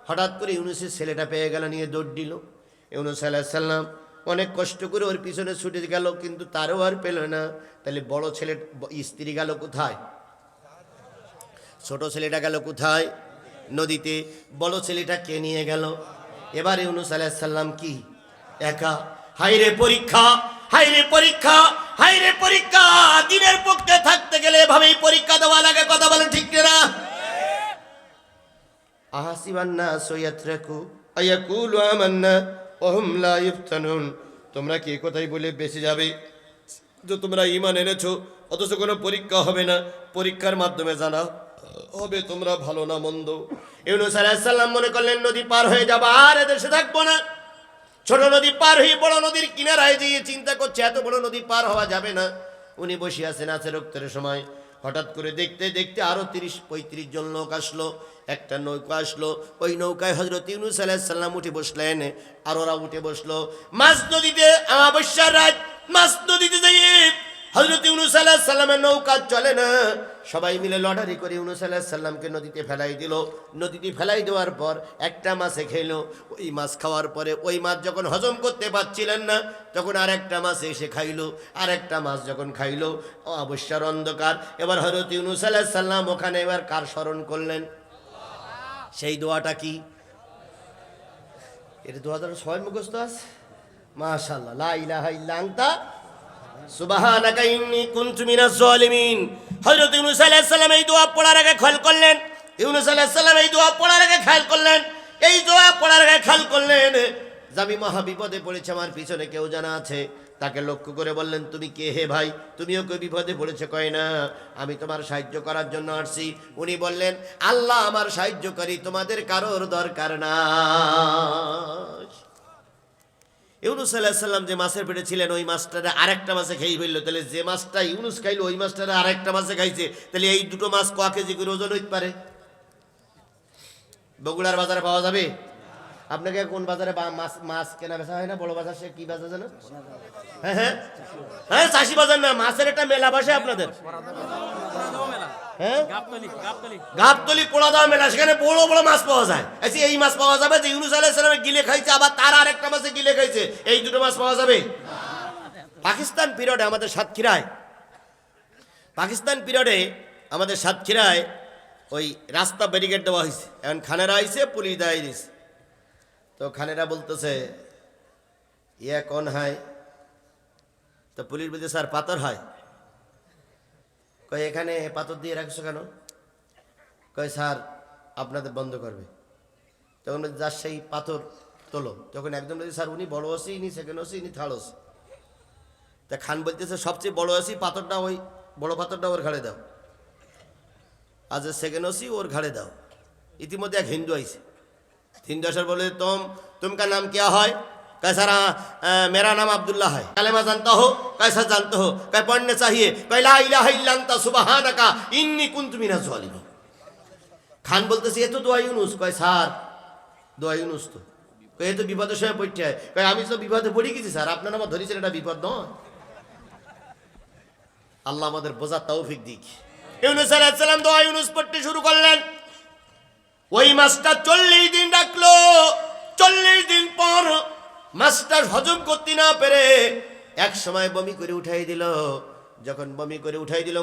হঠাৎ করে ইউনুসের ছেলেটা পেয়ে গেল, নিয়ে দৌড় দিল। ইউনুস আলাইহিস সালাম অনেক কষ্ট করে ওর পিছনে ছুটে গেল, কিন্তু তারও আর পেল না। তাহলে বড় ছেলে স্ত্রী গেল কোথায়? ছোট ছেলেটা গেল কোথায়? নদীতে। বড় ছেলেটা কে নিয়ে গেল? এবার ইউনুস আলাইহিস সালাম কি একা? হায়রে পরীক্ষা, হায়রে পরীক্ষা, হায়রে পরীক্ষা! দিনের পক্ষে থাকতে গেলে এভাবেই পরীক্ষা দেওয়া লাগে। কথা বলেন ঠিক না? আহাসিবান নাস ইয়াতরাকু আয়াকুলু আমান্না ওয়া হুম লা ইফতানুন। তোমরা কি কথাই বলে বেঁচে যাবে যে তোমরা ঈমান এনেছো, অথচ কোনো পরীক্ষা হবে না? পরীক্ষার মাধ্যমে জানা হবে তোমরা ভালো না মন্দ। ইউনুস আলাইহিস সালাম মনে করলেন নদী পার হয়ে যাব, আর এদেশে থাকবো না। ছোট নদী পার হয়ে বড় নদীর কিনারায় গিয়ে চিন্তা করছে, এত বড় নদী পার হওয়া যাবে না। উনি বসে আছেন, আছে রক্তের সময়। হঠাৎ করে দেখতে দেখতে আরো 30-35 জন লোক আসলো। একটা নৌকা আসলো, ওই নৌকায় হযরত ইউনুস আলাইহিস সালাম উঠে বসলেন, আর ওরা উঠে বসলো। মাঝ নদীতে অমাবস্যার রাত, মাঝ নদীতে যাইয়ে হযরত ইউনুস আলাইহিস সালামের নৌকা চলে না। সবাই মিলে লটারি করে ইউনুস আলাইহিস সালামকে নদীতে ফেলাই দিল। নদীতে ফেলাই দেওয়ার পর একটা মাছে খেলো। ওই মাছ খাওয়ার পরে ওই মাছ যখন হজম করতে পারছিলেন না, তখন আরেকটা মাছ এসে খাইলো। আরেকটা মাছ যখন খাইলো, অবশ্যর অন্ধকার। এবার হযরত ইউনুস আলাইহিস সালাম ওখানে এবার কার স্মরণ করলেন? সেই দোয়াটা কি? এটা 2006 মুখস্থ আছে। মাশাআল্লাহ, লা ইলাহা ইল্লা আনতা সুবহানাকা ইন্নী কুনতু মিনাজ জালিমিন। হযরত ইউনুস আলাইহিস সালাম এই দোয়া পড়ার আগে খেয়াল করলেন, ইউনুস আলাইহিস সালাম এই দোয়া পড়ার আগে খেয়াল করলেন, এই দোয়া পড়ার আগে খেয়াল করলেন যে আমি মহা বিপদে পড়েছি, আমার পিছনে কেউ জানা আছে। তাকে লক্ষ্য করে বললেন, তুমি কে হে ভাই? তুমিও কেউ বিপদে পড়েছে? কয় না, আমি তোমার সাহায্য করার জন্য আসছি। উনি বললেন, আল্লাহ আমার সাহায্যকারী, তোমাদের কারোর দরকার না। ইউনুস আলাইহিস সালাম যে মাছের পেটে ছিলেন, ওই মাছটারে আরেকটা মাছে খেয়ে ফেললো। তাহলে যে মাছটা ইউনুস খাইলো, ওই মাছটারে আরেকটা মাছে খাইছে। তাহলে এই দুটো মাছ ক কেজি করে ওজন হইতে পারে? বগুড়ার বাজারে পাওয়া যাবে? আপনাকে কোন বাজারে মাছ কেনা বেচা হয় না? বড় বাজার, সে কি বাজার জানো? হ্যাঁ হ্যাঁ হ্যাঁ, চাষি বাজার না, মাছের একটা মেলা বসে আপনাদের। হ্যাঁ, গাবতলী পোড়া দাওয়া মেলা, সেখানে বড় বড় মাছ পাওয়া যায়। আচ্ছা, এই মাছ পাওয়া যাবে যে ইউনুস আলাইহিস সালাম গিলে খাইছে, আবার তার আরেকটা মাছে গিলে খাইছে, এই দুটো মাছ পাওয়া যাবে? পাকিস্তান পিরিয়ডে আমাদের সাতক্ষীরায়, পাকিস্তান পিরিয়ডে আমাদের সাতক্ষীরায় ওই রাস্তা ব্যারিকেড দেওয়া হয়েছে। এখন খানেরা আইছে, পুলিশ দাঁড়িয়ে দিয়েছে। তো খানেরা বলতেছে, ইয়া কোন হয়? তো পুলিশ বলছে স্যার পাথর হয়। কয় এখানে পাথর দিয়ে রাখছো কেন? কয় স্যার আপনাদের বন্ধ করবে। তখন যার সেই পাথর তোলো, তখন একজন বলছে স্যার উনি বড় ওসি, ইনি সেকেন্ড ওসি, ইনি থার্ড ওসি। তা খান বলতেছে সবচেয়ে বড় ওসি, পাথরটা ওই বড় পাথরটা ওর ঘাড়ে দাও, আজ সেকেন্ড ওসি ওর ঘাড়ে দাও। ইতিমধ্যে এক হিন্দু আইছে, हिंदू अशर बोले तुमका नाम क्या है? कैसा मेरा नाम अब्दुल्ला है। कलेमा जानता हो? कैसा जानते हो? कै पढ़ने चाहिए? कै ला इलाहा इल्ला अंता सुबहानका इन्नी कुन्तु मिनज जालिमीन। खान बोलते ये तो दुआ यूनुस। कै স্যার दुआ यूनुस तो कै तो বিপদের সময় পড়তে হয়। कै আমি তো বিপদে পড়ে গেছি স্যার, আপনার নাম ধরেছেন, এটা বিপদ নয়। আল্লাহ আমাদের বোঝার তৌফিক দিক। ইউনুস আলাইহিস সালাম দোয়া ইউনুস পড়তে শুরু করলেন। ওই মাছটা 40 দিন রাখলো। 40 দিন পর মাছটা হজম করতে না পেরে এক সময় বমি করে উঠাই দিল। যখন বমি করে উঠাই দিল,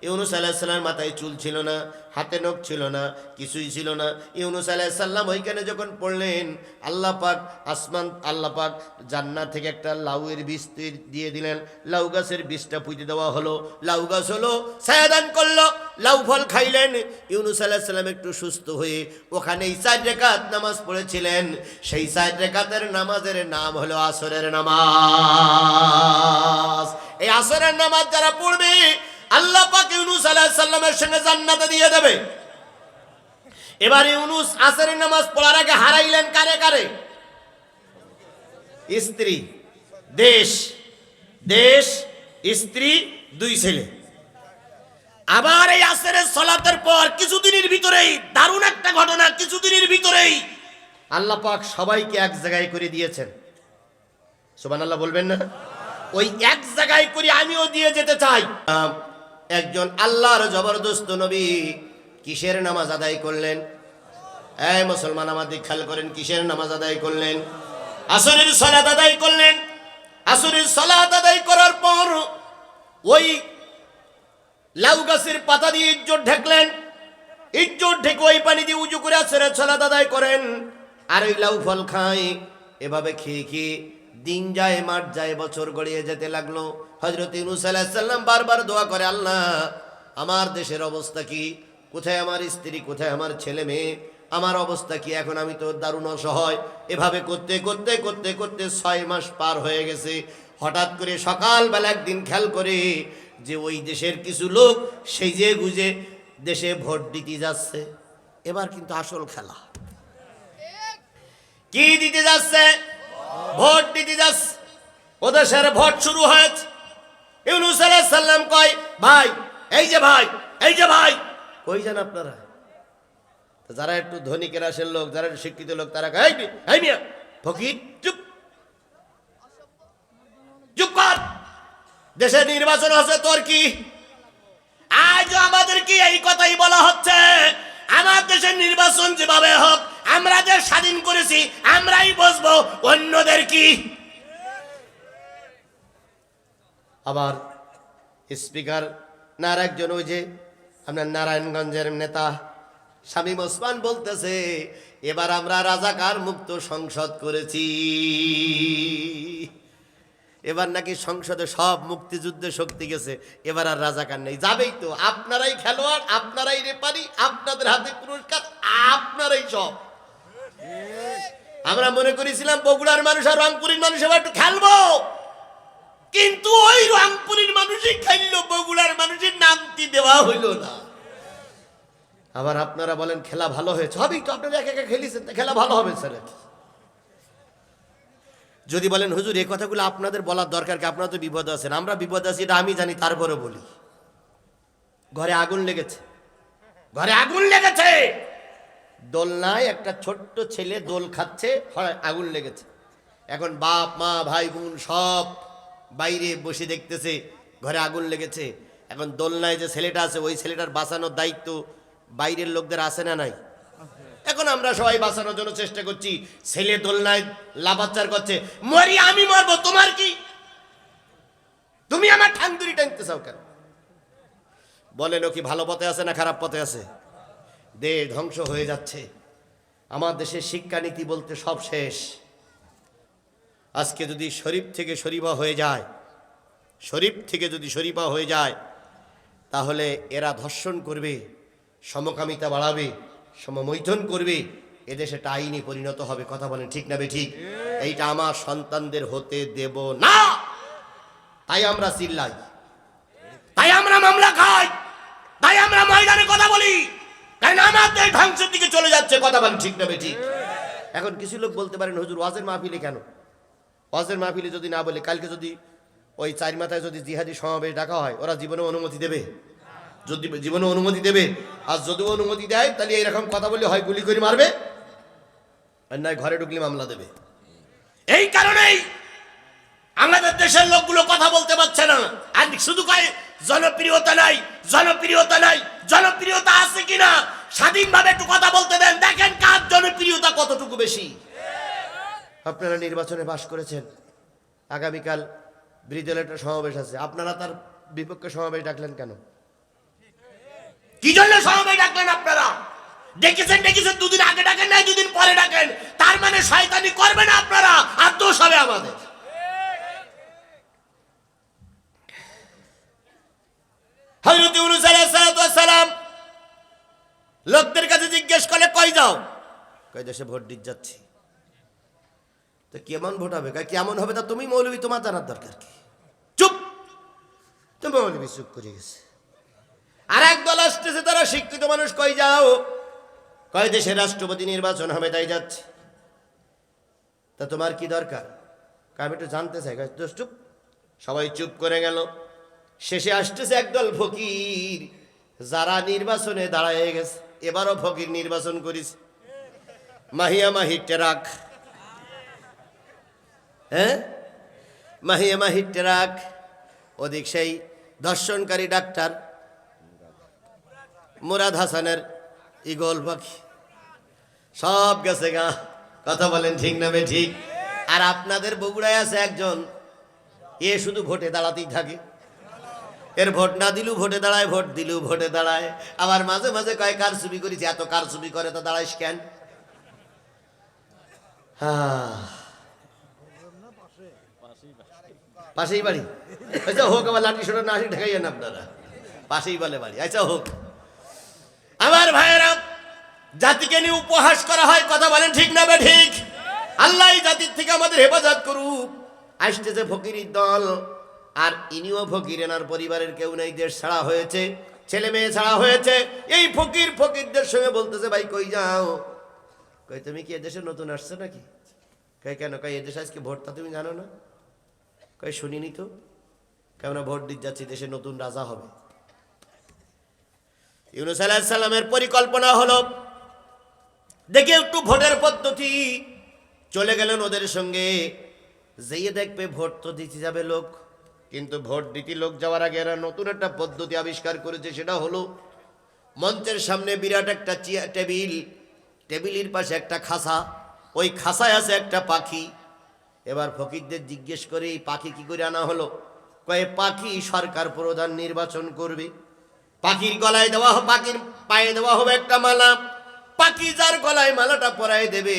ইউনুস আলাইহিস সালামের মাথায় চুল ছিল না, হাতে নখ ছিল না, কিছুই ছিল না। ইউনুস আলাইহিস সালাম ওইখানে যখন পড়লেন, আল্লাহ পাক আল্লাহ পাক জান্নাত থেকে একটা লাউয়ের বীজ দিয়ে দিলেন। লাউ গাছের বীজটা পুঁতে দেওয়া হলো, লাউ গাছ হলো, ছায়াদান করলো, লাউ ফল খাইলেন। ইউনুস আলাইহিস সালাম একটু সুস্থ হয়ে ওখানেই 4 রাকাত নামাজ পড়েছিলেন। সেই 4 রাকাতের নামাজের নাম হলো আসরের নামাজ। এই আসরের নামাজ যারা পড়বে আল্লাহ পাক ইউনুস আলাইহিস সালামের সঙ্গে জান্নাতে দিয়ে দেবে। এবার ইউনুস আসরের নামাজ পড়ার আগে হারাইলেন কারে কারে? স্ত্রী, দেশ, স্ত্রী, 2 ছেলে। আবার এই আসরের সালাতের পর কিছুদিনের ভিতরেই দারুণ একটা ঘটনা, কিছুদিনের ভিতরেই আল্লাহ পাক সবাইকে এক জায়গায় করে দিয়েছেন। সুবহানাল্লাহ বলবেন না? ওই এক জায়গায় করে আমিও দিয়ে যেতে চাই। একজন আল্লাহর জবরদস্ত নবী কিসের নামাজ আদায় করলেন? এই মুসলমান আমাদের খেয়াল করেন, কিসের নামাজ আদায় করলেন? আসরের সালাত আদায় করলেন। আসরের সালাত আদায় করার পর ওই লাউ গাছের পাতা দিয়ে ইজ্জত ঢেকলেন। ইজ্জত ঢেকে ওই পানি দিয়ে উজু করে আসরের সালাত আদায় করেন। আর ওই লাউ ফল খায়। এভাবে খেয়ে খেয়ে দিন যায়, মাস যায়, বছর গড়িয়ে যেতে লাগলো। হযরত ইউনূস আলাইহিস সালাম বারবার দোয়া করে, আল্লাহ আমার দেশের অবস্থা কি? কোথায় আমার স্ত্রী, কোথায় আমার ছেলে মেয়ে, আমার অবস্থা কি? এখন আমি তো দারুণ অসহায়। এভাবে করতে করতে করতে করতে 6 মাস পার হয়ে গেছে। হঠাৎ করে সকালবেলা একদিন খেয়াল করে যে ওই দেশের কিছু লোক সেজে গুজে দেশে ভোট দিতে যাচ্ছে। এবার কিন্তু আসল খেলা। কি দিতে যাচ্ছে? ভোট দিতে যাচ্ছে। ও দেশের ভোট শুরু হয়েছে। ইউনূস আলাইহিস সালাম কয়, ভাই এই যে ভাই, এই যে ভাই, কই যান আপনারা? যারা একটু ধনী কেরাসের লোক, যারা একটু শিক্ষিত লোক, তারা কয়, এই মিয়া ফকির চুপ, চুপ কর, দেশে নির্বাচন হচ্ছে, তোর কি? আজ আমাদের কি এই কথাই বলা হচ্ছে, আমার দেশের নির্বাচন যেভাবে হোক, আমরা যে স্বাধীন করেছি আমরাই বসবো, অন্যদের কি? আবার স্পিকার না একজন ওই যে আপনার নারায়ণগঞ্জের নেতা শামীম ওসমান বলতেছে, এবার আমরা রাজাকার মুক্ত সংসদ করেছি। এবার নাকি সংসদে সব মুক্তিযুদ্ধের শক্তি গেছে, এবার আর রাজাকার নেই। যাবেই তো, আপনারাই খেলোয়াড়, আপনারাই রেফারি, আপনাদের হাতে পুরস্কার, আপনারাই সব। আমরা মনে করেছিলাম বগুড়ার মানুষ আর রংপুরের মানুষ এবার একটু খেলবো, কিন্তু ওই রংপুরের মানুষই খেললো, বগুড়ার মানুষের নামটি দেওয়া হইল না। আবার আপনারা বলেন খেলা ভালো হয়েছে, হবেই তো, আপনারা একা একা খেলিছেন, খেলা ভালো হবে স্যার। যদি বলেন হুজুর এই কথাগুলো আপনাদের বলার দরকার কি, আপনারা তো বিপদ আছেন। আমরা বিপদ আছি এটা আমি জানি, তারপরে বলি। ঘরে আগুন লেগেছে, ঘরে আগুন লেগেছে, দোলনায় একটা ছোট্ট ছেলে দোল খাচ্ছে, আগুন লেগেছে। এখন বাপ মা ভাই বোন সব বাইরে বসে দেখতেছে ঘরে আগুন লেগেছে। এখন দোলনায় যে ছেলেটা আছে, ওই ছেলেটার বাঁচানোর দায়িত্ব বাইরের লোকদের আছে না নাই? এখন আমরা সবাই বাঁচানোর জন্য চেষ্টা করছি। ছেলে দোলনায় লাফাচ্চার করছে, মরি আমি মরবো, তোমার কি? তুমি আমার ঠান্ডুরি টানতে চাও কেন? বলেন ও কি ভালো পথে আছে না খারাপ পথে আছে? দেশ ধ্বংস হয়ে যাচ্ছে। আমার দেশের শিক্ষানীতি বলতে সব শেষ। আজকে যদি শরীফ থেকে শরীফা হয়ে যায়, শরীফ থেকে যদি শরীফা হয়ে যায়, তাহলে এরা ধর্ষণ করবে, সমকামিতা বাড়াবে, সমমৈথুন করবে, এদেশে একটা আইনে পরিণত হবে। কথা বলেন ঠিক না বেঠিক? এইটা আমার সন্তানদের হতে দেব না। তাই আমরা চিল্লাই, তাই আমরা মামলা খাই, তাই আমরা ময়দানে কথা বলি, কারণ আমাদের ধ্বংসের দিকে চলে যাচ্ছে। কথা বলেন ঠিক না বেঠিক? এখন কিছু লোক বলতে পারেন, হুজুর ওয়াজের মাহফিলে কেন? ওয়াজের মাহফিলে যদি না বলে, কালকে যদি ওই চার মাথায় যদি জিহাদি সমাবেশ ডাকা হয়, ওরা জীবনে অনুমতি দেবে? যদি জীবনে অনুমতি দেবে? আর যদি অনুমতি দেয়, তাহলে এইরকম কথা বললে হয় গুলি করে মারবে, আর নয় ঘরে ঢুকলে মামলা দেবে। এই কারণেই আমাদের দেশের লোকগুলো কথা বলতে পারছে না। আর শুধু কয় জনপ্রিয়তা নাই, জনপ্রিয়তা নাই। জনপ্রিয়তা আছে কিনা স্বাধীনভাবে একটু কথা বলতে দেন, দেখেন কার জনপ্রিয়তা কতটুকু বেশি। আপনারা নির্বাচনে পাশ করেছেন, আগামীকাল ব্রিজের একটা সমাবেশ আছে, আপনারা তার বিপক্ষে সমাবেশ ডাকলেন কেন? কি জন্য সমাবেশ ডাকলেন আপনারা? ডেকেছেন দুদিন আগে ডাকেন নাই, দুদিন পরে ডাকেন, তার মানে শয়তানি করবে না আপনারা, আর দোষ হবে আমাদের। হযরত ইউনূস আলাইহিস সালাম লোকদের কাছে জিজ্ঞেস করে, কই যাও? কই দেশে ভোট দিতে যাচ্ছি। তো কেমন ভোট হবে? কই কেমন হবে তা তুমি মৌলবী, তোমার জানার দরকার কি? চুপ। তো মৌলবী চুপ করে গেছে। আর এক দল আসতেছে, তারা শিক্ষিত মানুষ, কই যাও? কয় দেশে রাষ্ট্রপতি নির্বাচন হবে তাই যাচ্ছে। তা তোমার কি দরকার? আমি একটু জানতে চাই। চুপ। সবাই চুপ করে গেল। শেষে আসতেছে একদল ফকির, যারা নির্বাচনে দাঁড়ায় গেছে। এবারও ফকির নির্বাচন করিস, মাহিয়া মাহি টেরাক। হ্যাঁ, মাহিয়া মাহি টেরাক। ওদিক সেই ধর্ষণকারী ডাক্তার মুরাদ হাসানের ইগল পাখি সব গেছে গা। কথা বলেন ঠিক না বে ঠিক? আর আপনাদের বগুড়ায় আছে একজন, এ শুধু ভোটে দাঁড়াতেই থাকে। এর ভোট না দিলেও ভোটে দাঁড়ায়, ভোট দিলেও ভোটে দাঁড়ায়। আবার মাঝে মাঝে কয় কারচুপি করেছে। এত কারচুপি করে তা দাঁড়াইস কেন? পাশেই বাড়ি। আচ্ছা হোক, আবার লাঠি সোটা না আসি ঢেকাইয়েন আপনারা, পাশেই বলে বাড়ি। আচ্ছা হোক। আমার ভাইয়েরা, জাতিকে নিয়ে উপহাস করা হয়। কথা বলেন ঠিক না বে ঠিক? আল্লাহ জাতির থেকে আমাদের হেফাজত করুক। আসতেছে ফকিরের দল, আর ইনিও ফকির, এনার পরিবারের কেউ নেই, দেশ ছাড়া হয়েছে, ছেলে মেয়ে ছাড়া হয়েছে। এই ফকিরদের সঙ্গে বলতেছে, ভাই কই যাও? কই তুমি কি এদেশে নতুন আসছো নাকি? কই কেন? কই এদেশে আজকে ভোটটা তুমি জানো না? কই শুনিনি তো। কেমন ভোট দিতে যাচ্ছি, দেশে নতুন রাজা হবে। ইউনূস আলাইহিস সালামের পরিকল্পনা হলো, দেখে একটু ভোটের পদ্ধতি। চলে গেলেন ওদের সঙ্গে, যেয়ে দেখবে ভোট তো দিতে যাবে লোক, কিন্তু ভোট দিতে লোক যাওয়ার আগে এরা নতুন একটা পদ্ধতি আবিষ্কার করেছে। সেটা হলো, মঞ্চের সামনে বিরাট একটা টেবিল, টেবিলের পাশে একটা খাসা, ওই খাসায় আছে একটা পাখি। এবার ফকিরদের জিজ্ঞেস করে, এই পাখি কি করে আনা হলো? কয়ে পাখি সরকার প্রধান নির্বাচন করবে, পাখির গলায় দেওয়া, পাখির পায়ে দেওয়া হবে একটা মালা, পাখি যার গলায় মালাটা পরায় দেবে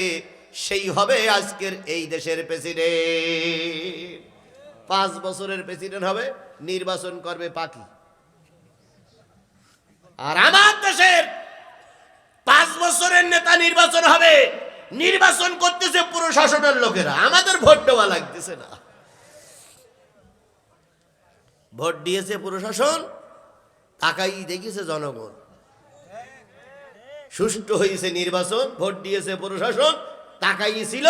সেই হবে আজকের এই দেশের প্রেসিডেন্ট। 5 বছরের প্রেসিডেন্ট হবে, নির্বাচন করবে পাখি। আর আমার দেশের 5 বছরের নেতা নির্বাচন হবে, নির্বাচন করতেছে প্রশাসনের লোকেরা। আমাদের ভোট দেওয়া লাগতেছে না, ভোট দিয়েছে প্রশাসন, তাকাই দেখেছে জনগণ। সুষ্ঠু হয়েছে নির্বাচন, ভোট দিয়েছে প্রশাসন, তাকাইছিল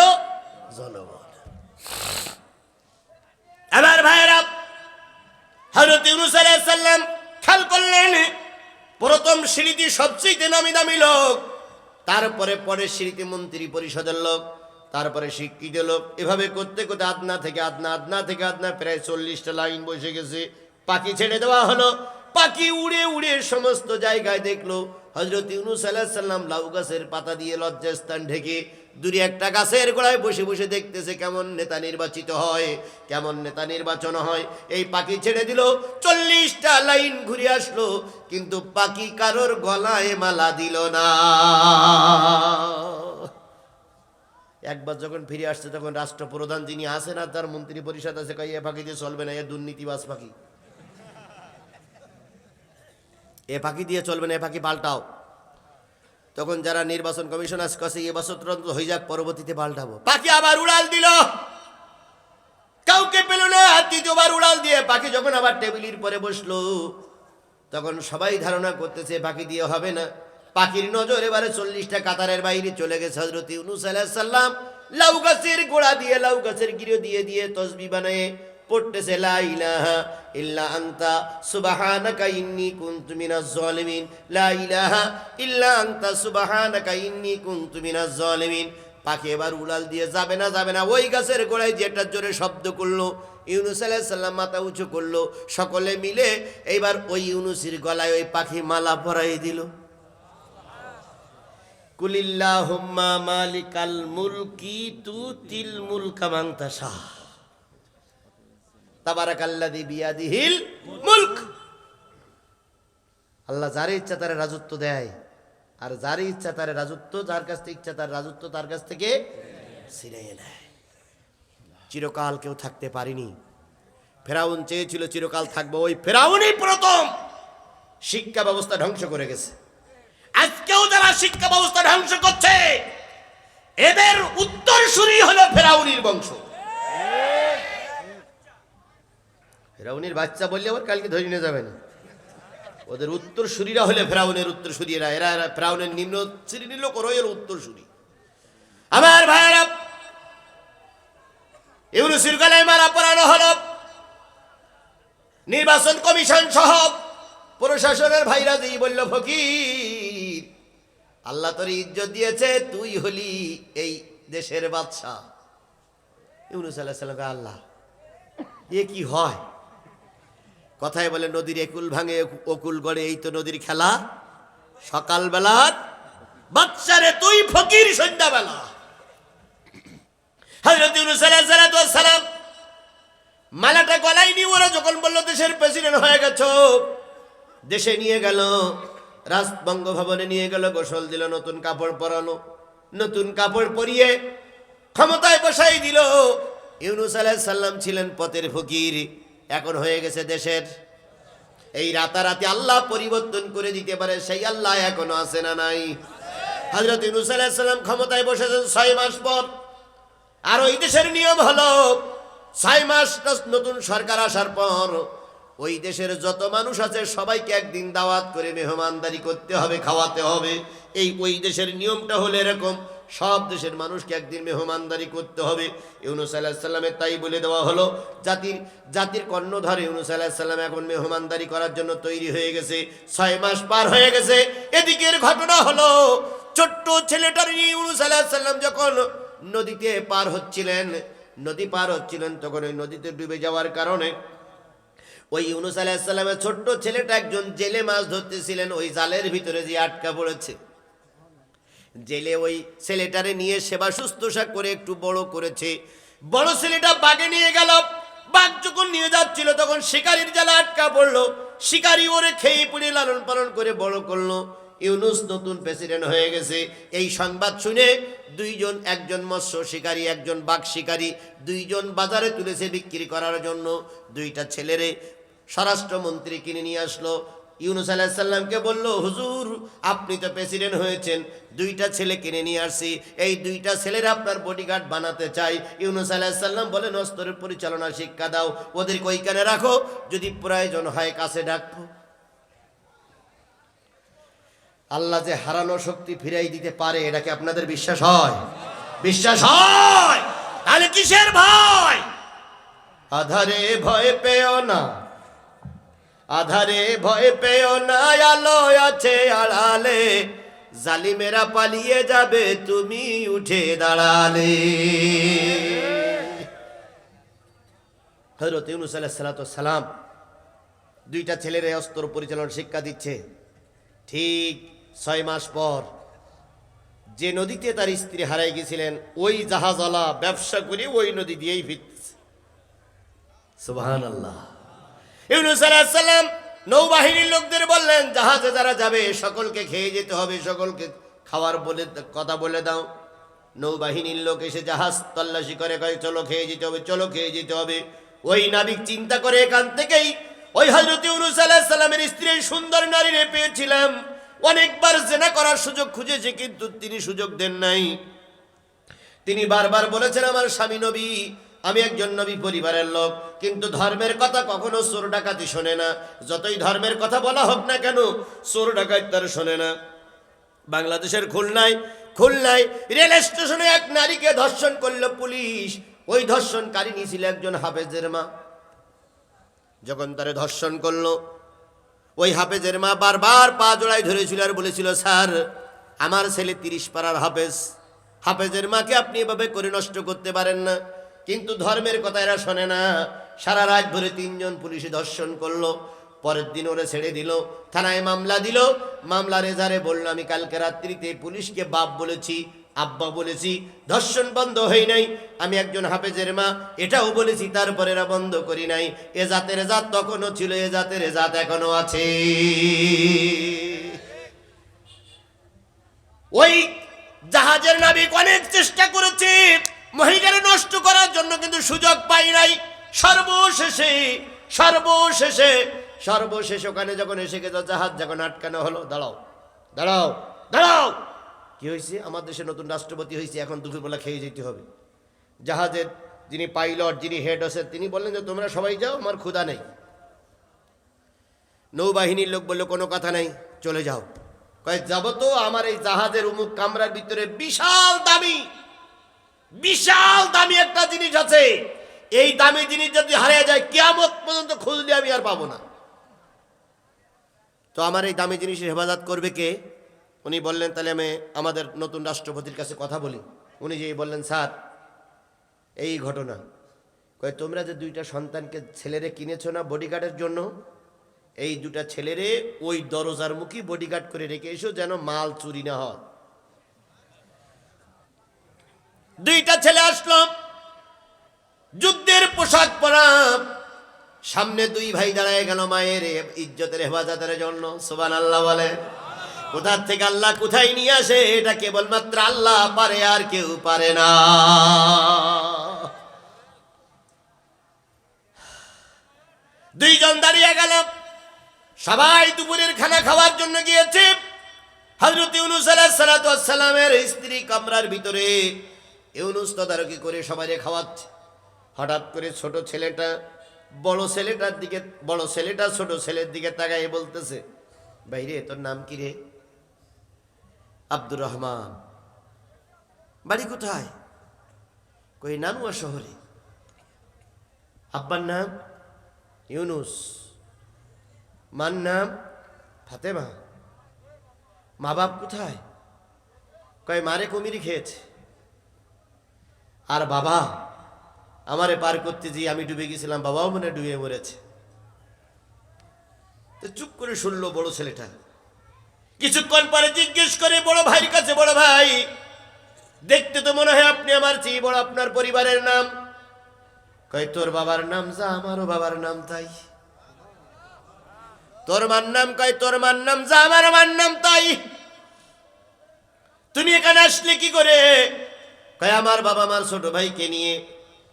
জনগণ। এবার ভাইয়েরা, হযরত ইউনূস আলাইহিস সালাম খেয়াল করলেন, প্রথম সিঁড়িতে সবচেয়ে নামি দামি লোক, তারপরে পরের সিঁড়িতে মন্ত্রী পরিষদের লোক, তারপরে শিক্ষিত লোক। এভাবে করতে করতে আদনা থেকে আদনা প্রায় 40টা লাইন বসে গেছে। পাখি ছেড়ে দেওয়া হলো, পাখি উড়ে উড়ে সমস্ত জায়গায় দেখলো হযরত ইউনূস আলাইহিস সালাম লাউ গাছের পাতা দিয়ে লজ্জাস্থান ঢেকে দূরে একটা গাছের গোড়ায় বসে বসে দেখতেছে কেমন নেতা নির্বাচিত হয়, কেমন নেতা নির্বাচন হয়। এই পাখি ছেড়ে দিল, 40টা লাইন ঘুরে আসলো, কিন্তু পাখি কারোর গলায় মালা দিল না। একবার যখন ফিরে আসছে তখন রাষ্ট্রপ্রধান যিনি আছেন আর তার মন্ত্রী পরিষদ আছে, কই এ ফাঁকি দিয়ে চলবে না, এ দুর্নীতিবাজ ফাঁকি, এ ফাঁকি দিয়ে চলবে না, এ ফাঁকি পাল্টাও। তখন যারা নির্বাচন কমিশন আছে কাছে এবছর তদন্ত হয়ে যাক, পরবর্তীতে পাল্টাবো। পাখি আবার উড়াল দিল, কাউকে পেল না, দ্বিতীয়বার উড়াল দিয়ে পাখি যখন আবার টেবিলের পরে বসলো তখন সবাই ধারণা করতেছে পাখি দিয়ে হবে না। পাখির নজর এবারে 40টা কাতারের বাইরে চলে গেছে। হযরত ইউনূস আলাইহিস সালাম লাউ গাছের গোড়া দিয়ে, লাউ গাছের গিরো দিয়ে দিয়ে তসবিহ বানায়ে পড়তেছে, লা ইলাহা ইল্লা আনতা সুবহানাকা ইন্নী কুনতু মিনাজ জালিমিন, লা ইলাহা ইল্লা আনতা সুবহানাকা ইন্নী কুনতু মিনাজ জালিমিন। পাখি এবার উড়াল দিয়ে যাবে না, যাবে না। ওই গাছের গোড়ায় যেটা জোরে শব্দ করলো, ইউনূস আলাইহিস সালাম মাথা উঁচু করলো, সকলে মিলে এইবার ওই ইউনূসের গলায় ওই পাখি মালা পরাই দিল। কুলিল্লাহুম্মা মালিকাল মুলকি তুতিল মুলকা মান তাশা, তাবারাকাল্লাযী বিয়াদিহিল মুলক। আল্লাহ যার ইচ্ছা তার রাজত্ব দেয়, আর যার ইচ্ছা তার রাজত্ব, যার কাছ থেকে ইচ্ছা তার রাজত্ব তার কাছ থেকে ছিনিয়ে নেয়। চিরকাল কেউ থাকতে পারেনি। ফেরাউন চেয়েছিল চিরকাল থাকবো, ওই ফেরাউনই প্রথম শিক্ষা ব্যবস্থা ধ্বংস করে গেছে। আজকেও যারা শিক্ষা ব্যবস্থা ধ্বংস করছে এদের উত্তরসূরি হলো ফেরাউনির বংশ। ফেরাউনির বাচ্চা বললে আবার কালকে ধরে নিয়ে যাবে না, ওদের উত্তরসূরিরা হলে ফেরাউনের উত্তরসূরিরা, এরা ফেরাউনের নিম্ন শ্রেণীর লোক, ওরা এর উত্তরসূরি। আমার ভাইয়েরা, ইউনূসের গলায় মালা পরানো হলো। নির্বাচন কমিশন সহ প্রশাসনের ভাইরা দিয়ে বলল, ফকির আল্লাহ তোর ইজ্জত দিয়েছে, তুই হলি এই দেশের বাদশা। ইউনূস আলাইহিস সালাম, আল্লাহ এ কি হয়? কথায় বলে নদীর একুল ভাঙে অকুল গড়ে, এই তো নদীর খেলা। সকালবেলা বাচ্চারে তুই ফকির, সন্ধ্যাবেলা। হযরত ইউনূস আলাইহিস সালাম মালাটা গলায় নিয়ে ওরা যখন বললো দেশের প্রেসিডেন্ট হয়ে গেছো, দেশে নিয়ে গেল, রাজবঙ্গভবনে নিয়ে গেল, গোসল দিল, নতুন কাপড় পরানো, নতুন কাপড় পরিয়ে ক্ষমতায় বসাই দিল। ইউনূস আলাইহিস সালাম ছিলেন পথের ফকির, এখন হয়ে গেছে দেশের। এই রাতারাতি আল্লাহ পরিবর্তন করে দিতে পারে, সেই আল্লাহ এখনো আছে না নাই? হযরত ইউনূস আলাইহিস সালাম ক্ষমতায় বসেছেন 6 মাস পর। আর ওই দেশের নিয়ম হলো 6 মাস নতুন সরকার আসার পর ওই দেশের যত মানুষ আছে সবাইকে একদিন দাওয়াত করে মেহমানদারি করতে হবে, খাওয়াতে হবে। এই ওই দেশের নিয়মটা হলো এরকম, সব দেশের মানুষকে একদিন মেহমানদারি করতে হবে। ইউনূস আলাইহিস সালামের তাই বলে দেওয়া হলো। জাতির কর্ণধার ইউনূস আলাইহিস সালাম এখন মেহমানদারি করার জন্য তৈরি হয়ে গেছে। 6 মাস পার হয়ে গেছে। এদিকের ঘটনা হলো, ছোট্ট ছেলেটার নিয়ে ইউনূস আলাইহিস সালাম যখন নদীতে পার হচ্ছিলেন, তখন ওই নদীতে ডুবে যাওয়ার কারণে ওই ইউনূস আলাইহিস সালামের ছোট্ট ছেলেটা একজন জেলে মাছ ধরতেছিলেন, ওই জালের ভিতরে যে আটকা পড়েছে। জেলে ওই ছেলেটারে নিয়ে সেবা শুশ্রূষা করে একটু বড় করেছে। বড় ছেলেটা বাগে নিয়ে গেল। বাঘ যখন নিয়ে যাচ্ছিল তখন শিকারীর জালে আটকা পড়লো। শিকারী ওরে খেয়ে পড়ে লালন পালন করে বড় করলো। ইউনূস নতুন প্রেসিডেন্ট হয়ে গেছে। এই সংবাদ শুনে দুইজন, একজন মৎস্য শিকারী, একজন বাঘ শিকারী, দুইজন বাজারে তুলেছে বিক্রি করার জন্য। দুইটা ছেলেরে স্বরাষ্ট্রমন্ত্রী কিনে নিয়ে আসলো। ইউনূস আলাইহিস সালামকে বলল, হুজুর আপনি তো প্রেসিডেন্ট হয়েছেন, দুইটা ছেলে কিনে নিয়ে আসছি, এই দুইটা ছেলের আপনার বডিগার্ড বানাতে চাই। ইউনূস আলাইহিস সালাম বলেন, অস্ত্রের পরিচালনা শিক্ষা দাও, ওদেরকে ওইখানে রাখো, যদি প্রয়োজন হয় কাছে ডাকবো। আল্লাহ যে হারানো শক্তি ফিরাই দিতে পারে, এটা কি আপনাদের বিশ্বাস হয়? বিশ্বাস হয়? তাহলে কিসের ভয়? আধারে ভয় পেও না, আধারে ভয় পেও না, আলো আছে আড়ালে, জালিমেরা পালিয়ে যাবে তুমি উঠে দাঁড়ালে। হযরত ইউনূস আলাইহিস সালাম দুইটা ছেলের অস্ত্র পরিচালনা শিক্ষা দিচ্ছে। ঠিক 6 মাস পর যে নদীতে তার স্ত্রী হারাই গেছিলেন, ওই জাহাজওয়ালা ব্যবসা করে ওই নদী দিয়েই ফিরতেছে। সুবহানাল্লাহ। ইউনূস আলাইহিস সালাম নৌবাহিনীর লোকদের বললেন, জাহাজে যারা যাবে সকলকে খেয়ে যেতে হবে, সকলকে খাওয়ার কথা বলে দাও। নৌবাহিনীর লোক এসে জাহাজ তল্লাশি করে, কয় চলো খেয়ে যেতে হবে, চলো খেয়ে যেতে হবে। ওই নাবিক চিন্তা করে এখান থেকেই ওই হযরত ইউনূস আলাইহিস সালামের স্ত্রীর সুন্দর নারীরে পেয়েছিলাম, অনেকবার জেনা করার সুযোগ খুঁজেছে কিন্তু তিনি সুযোগ দেন নাই। তিনি বারবার বলেছেন আমার স্বামী নবী, আমি একজন নবী পরিবারের লোক, কিন্তু ধর্মের কথা কখনো চোর ডাকাতি শোনে না। যতই ধর্মের কথা বলা হোক না কেন, চোর ডাকাত তার শোনে না। বাংলাদেশের খুলনায় রেল স্টেশনে এক নারীকে ধর্ষণ করলো পুলিশ। ওই ধর্ষণকারী ছিল একজন হাফেজের মা। যখন তারে ধর্ষণ করলো, ওই হাফেজের মা বারবার পা জোড়ায় ধরেছিল আর বলেছিল, স্যার আমার ছেলে 30 পারার হাফেজ, হাফেজের মাকে আপনি এভাবে করে নষ্ট করতে পারেন না। কিন্তু ধর্মের কথা এরা শোনে না। সারা রাত ভরে 3 জন পুলিশে ধর্ষণ করলো। পরের দিন ওরে ছেড়ে দিল, থানায় মামলা দিল। মামলার এজারে বলল, আমি কালকে রাত্রিতে পুলিশকে বাপ বলেছি, আব্বা বলেছি, ধর্ষণ বন্ধ হয় নাই। আমি একজন হাফেজের মা এটাও বলেছি, তারপরে এরা বন্ধ করি নাই। এ জাতের জাত তখনও ছিল, এ জাতের জাত এখনো আছে। ওই জাহাজের নাবিক অনেক চেষ্টা করেছে মহিলাকে নষ্ট করার জন্য, কিন্তু সুযোগ পাই নাই। সর্বশেষে ওখানে যখন এসে গেছে, জাহাজ যখন আটকানো হলো, দাঁড়াও দাঁড়াও দাঁড়াও, কি হয়েছে? আমার দেশে নতুন রাষ্ট্রপতি হয়েছে, এখন দুপুরবেলা খেয়ে যেতে হবে। জাহাজের যিনি পাইলট, যিনি হেড আছে, তিনি বললেন যে তোমরা সবাই যাও, আমার ক্ষুধা নেই। নৌবাহিনীর লোক বললো, কোনো কথা নাই, চলে যাও। কয় যাব তো, আমার এই জাহাজের উমুক কামরার ভিতরে বিশাল দামি একটা জিনিস আছে। এই দামি জিনিস যদি হারিয়ে যায়, কিয়ামত পর্যন্ত খুঁজলে আমি আর পাবো না। তো আমার এই দামি জিনিসের হেফাজত করবে কে? উনি বললেন, তাহলে আমি আমাদের নতুন রাষ্ট্রপতির কাছে কথা বলি। উনি যে বললেন, স্যার এই ঘটনা, কয় তোমরা যে 2টা সন্তানকে ছেলেরে কিনেছো না বডিগার্ডের জন্য, এই 2টা ছেলেরে ওই দরজার মুখী বডিগার্ড করে রেখে এসো, যেন মাল চুরি না হয়। 2টা ছেলে আসলো, যুদ্ধের পোশাক পরা, সামনে 2 ভাই দাঁড়ায় গেল মায়ের ইজ্জতের হেফাজতের জন্য। সুবহানাল্লাহ বলে। কোথা থেকে আল্লাহ কোথায় নিয়ে আসে, এটা কেবলমাত্র আল্লাহ পারে, আর কেউ পারে না। দুইজন দাঁড়িয়ে গেল, সবাই দুপুরের খানা খাওয়ার জন্য গিয়েছে। হযরত ইউনূস আলাইহিস সালাতু ওয়াস সালামের স্ত্রী কামরার ভিতরে ইউনূস তদারকি করে সবাইকে খাওয়াচ্ছে। হঠাৎ করে ছোট ছেলেটা বড় ছেলেটা ছোট ছেলের দিকে তাকায় বলতেছে, ভাইরে তোর নাম কি রে? আব্দুর রহমান। বাড়ি কোথায়? কই নানুয়া শহরে। আব্বার নাম ইউনূস, মার নাম ফাতেমা। মা বাপ কোথায়? কয় মারে কুমিরি খেয়েছে, আর বাবা আমারে পার করতে যেয়ে আমি ডুবে গেছিলাম, বাবাও মনে ডুবে মরেছে। তো চুপ করে শুনলো বড় ছেলেটা। কিছুক্ষণ পরে জিজ্ঞেস করে বড় ভাইয়ের কাছে, বড় ভাই দেখতে তো মনে হয় আপনি আমার চেয়ে বড়, আপনার পরিবারের নাম? কয় তোর বাবার নাম যা, আমারও বাবার নাম তাই। তোর মার নাম? কয় তোর মার নাম যা, আমার মার নাম তাই। তুমি এখানে আসলে কি করে? কয় আমার বাবা আমার ছোট ভাইকে নিয়ে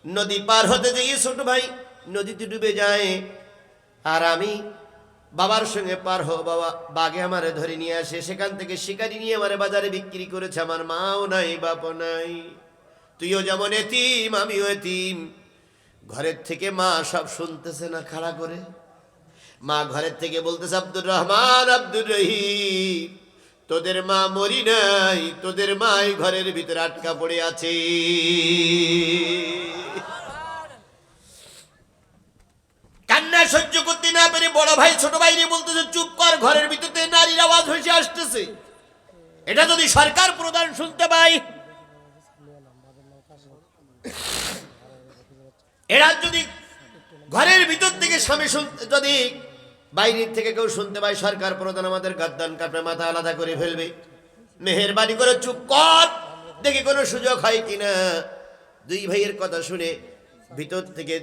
নদী পার হতে যেয়ে ছোট ভাই নদীতে ডুবে যায়, আর আমি বাবার সঙ্গে পার হো, বাবা বাঘে আমারে ধরে নিয়ে আসে, সেখান থেকে শিকারি নিয়ে আমারে বাজারে বিক্রি করেছে। আমার মাও নাই, বাপও নাই, তুইও যেমন এতিম আমিও এতিম। ঘরের থেকে মা সব শুনতেছে না, খাড়া করে মা ঘরের থেকে বলতেছে, আব্দুর রহমান, আব্দুর রহিম, তোদের মা মরি নাই, তোদের মাই ঘরের ভিতরে আটকা পড়ে আছে। কান্না সহ্য করতে না পেরে বড় ভাই ছোট ভাই নিয়ে বলতেছে, চুপ কর, ঘরের ভিতরে নারীর আওয়াজ ভেসে আসতেছে। এটা যদি সরকার প্রধান শুনতে পায়, এরা যদি ঘরের ভিতর থেকে স্বামী যদি বাইরের থেকে কেউ শুনতে পায়, সরকার প্রধান আমাদের গাদ্দান কাপড়ে মাথা আলাদা করে ফেলবে। মেহেরবানি করে চুপ কর, দেখি কোনো সুযোগ হয় কিনা। 2 ভাইয়ের কথা শুনে ভিতর থেকে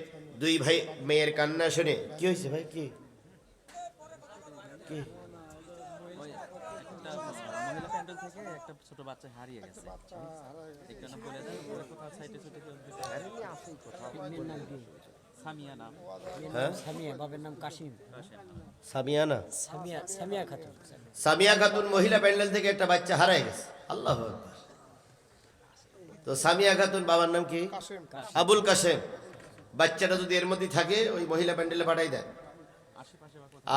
2 ভাই মেয়ের কান্না শুনে, কি হয়েছে ভাই? কি থেকে একটা ছোট বাচ্চা হারিয়ে গেছে। একটু না বলে দেন কোথাও সাইটে ছুটে মেয়ের নাম কি? সামিয়া নাম। হ্যাঁ সামিয়া, বাবার নাম কাশিম। সামিয়ানা সামিয়া খাতুন। সামিয়া খাতুন মহিলা প্যান্ডেল থেকে একটা বাচ্চা হারাই গেছে। আল্লাহু আকবার। তো সামিয়া খাতুন বাবার নাম কি? আবুল কাশেম। বাচ্চাটা যদি এর মধ্যে থাকে ওই মহিলা প্যান্ডেলে পাঠাই দেয়।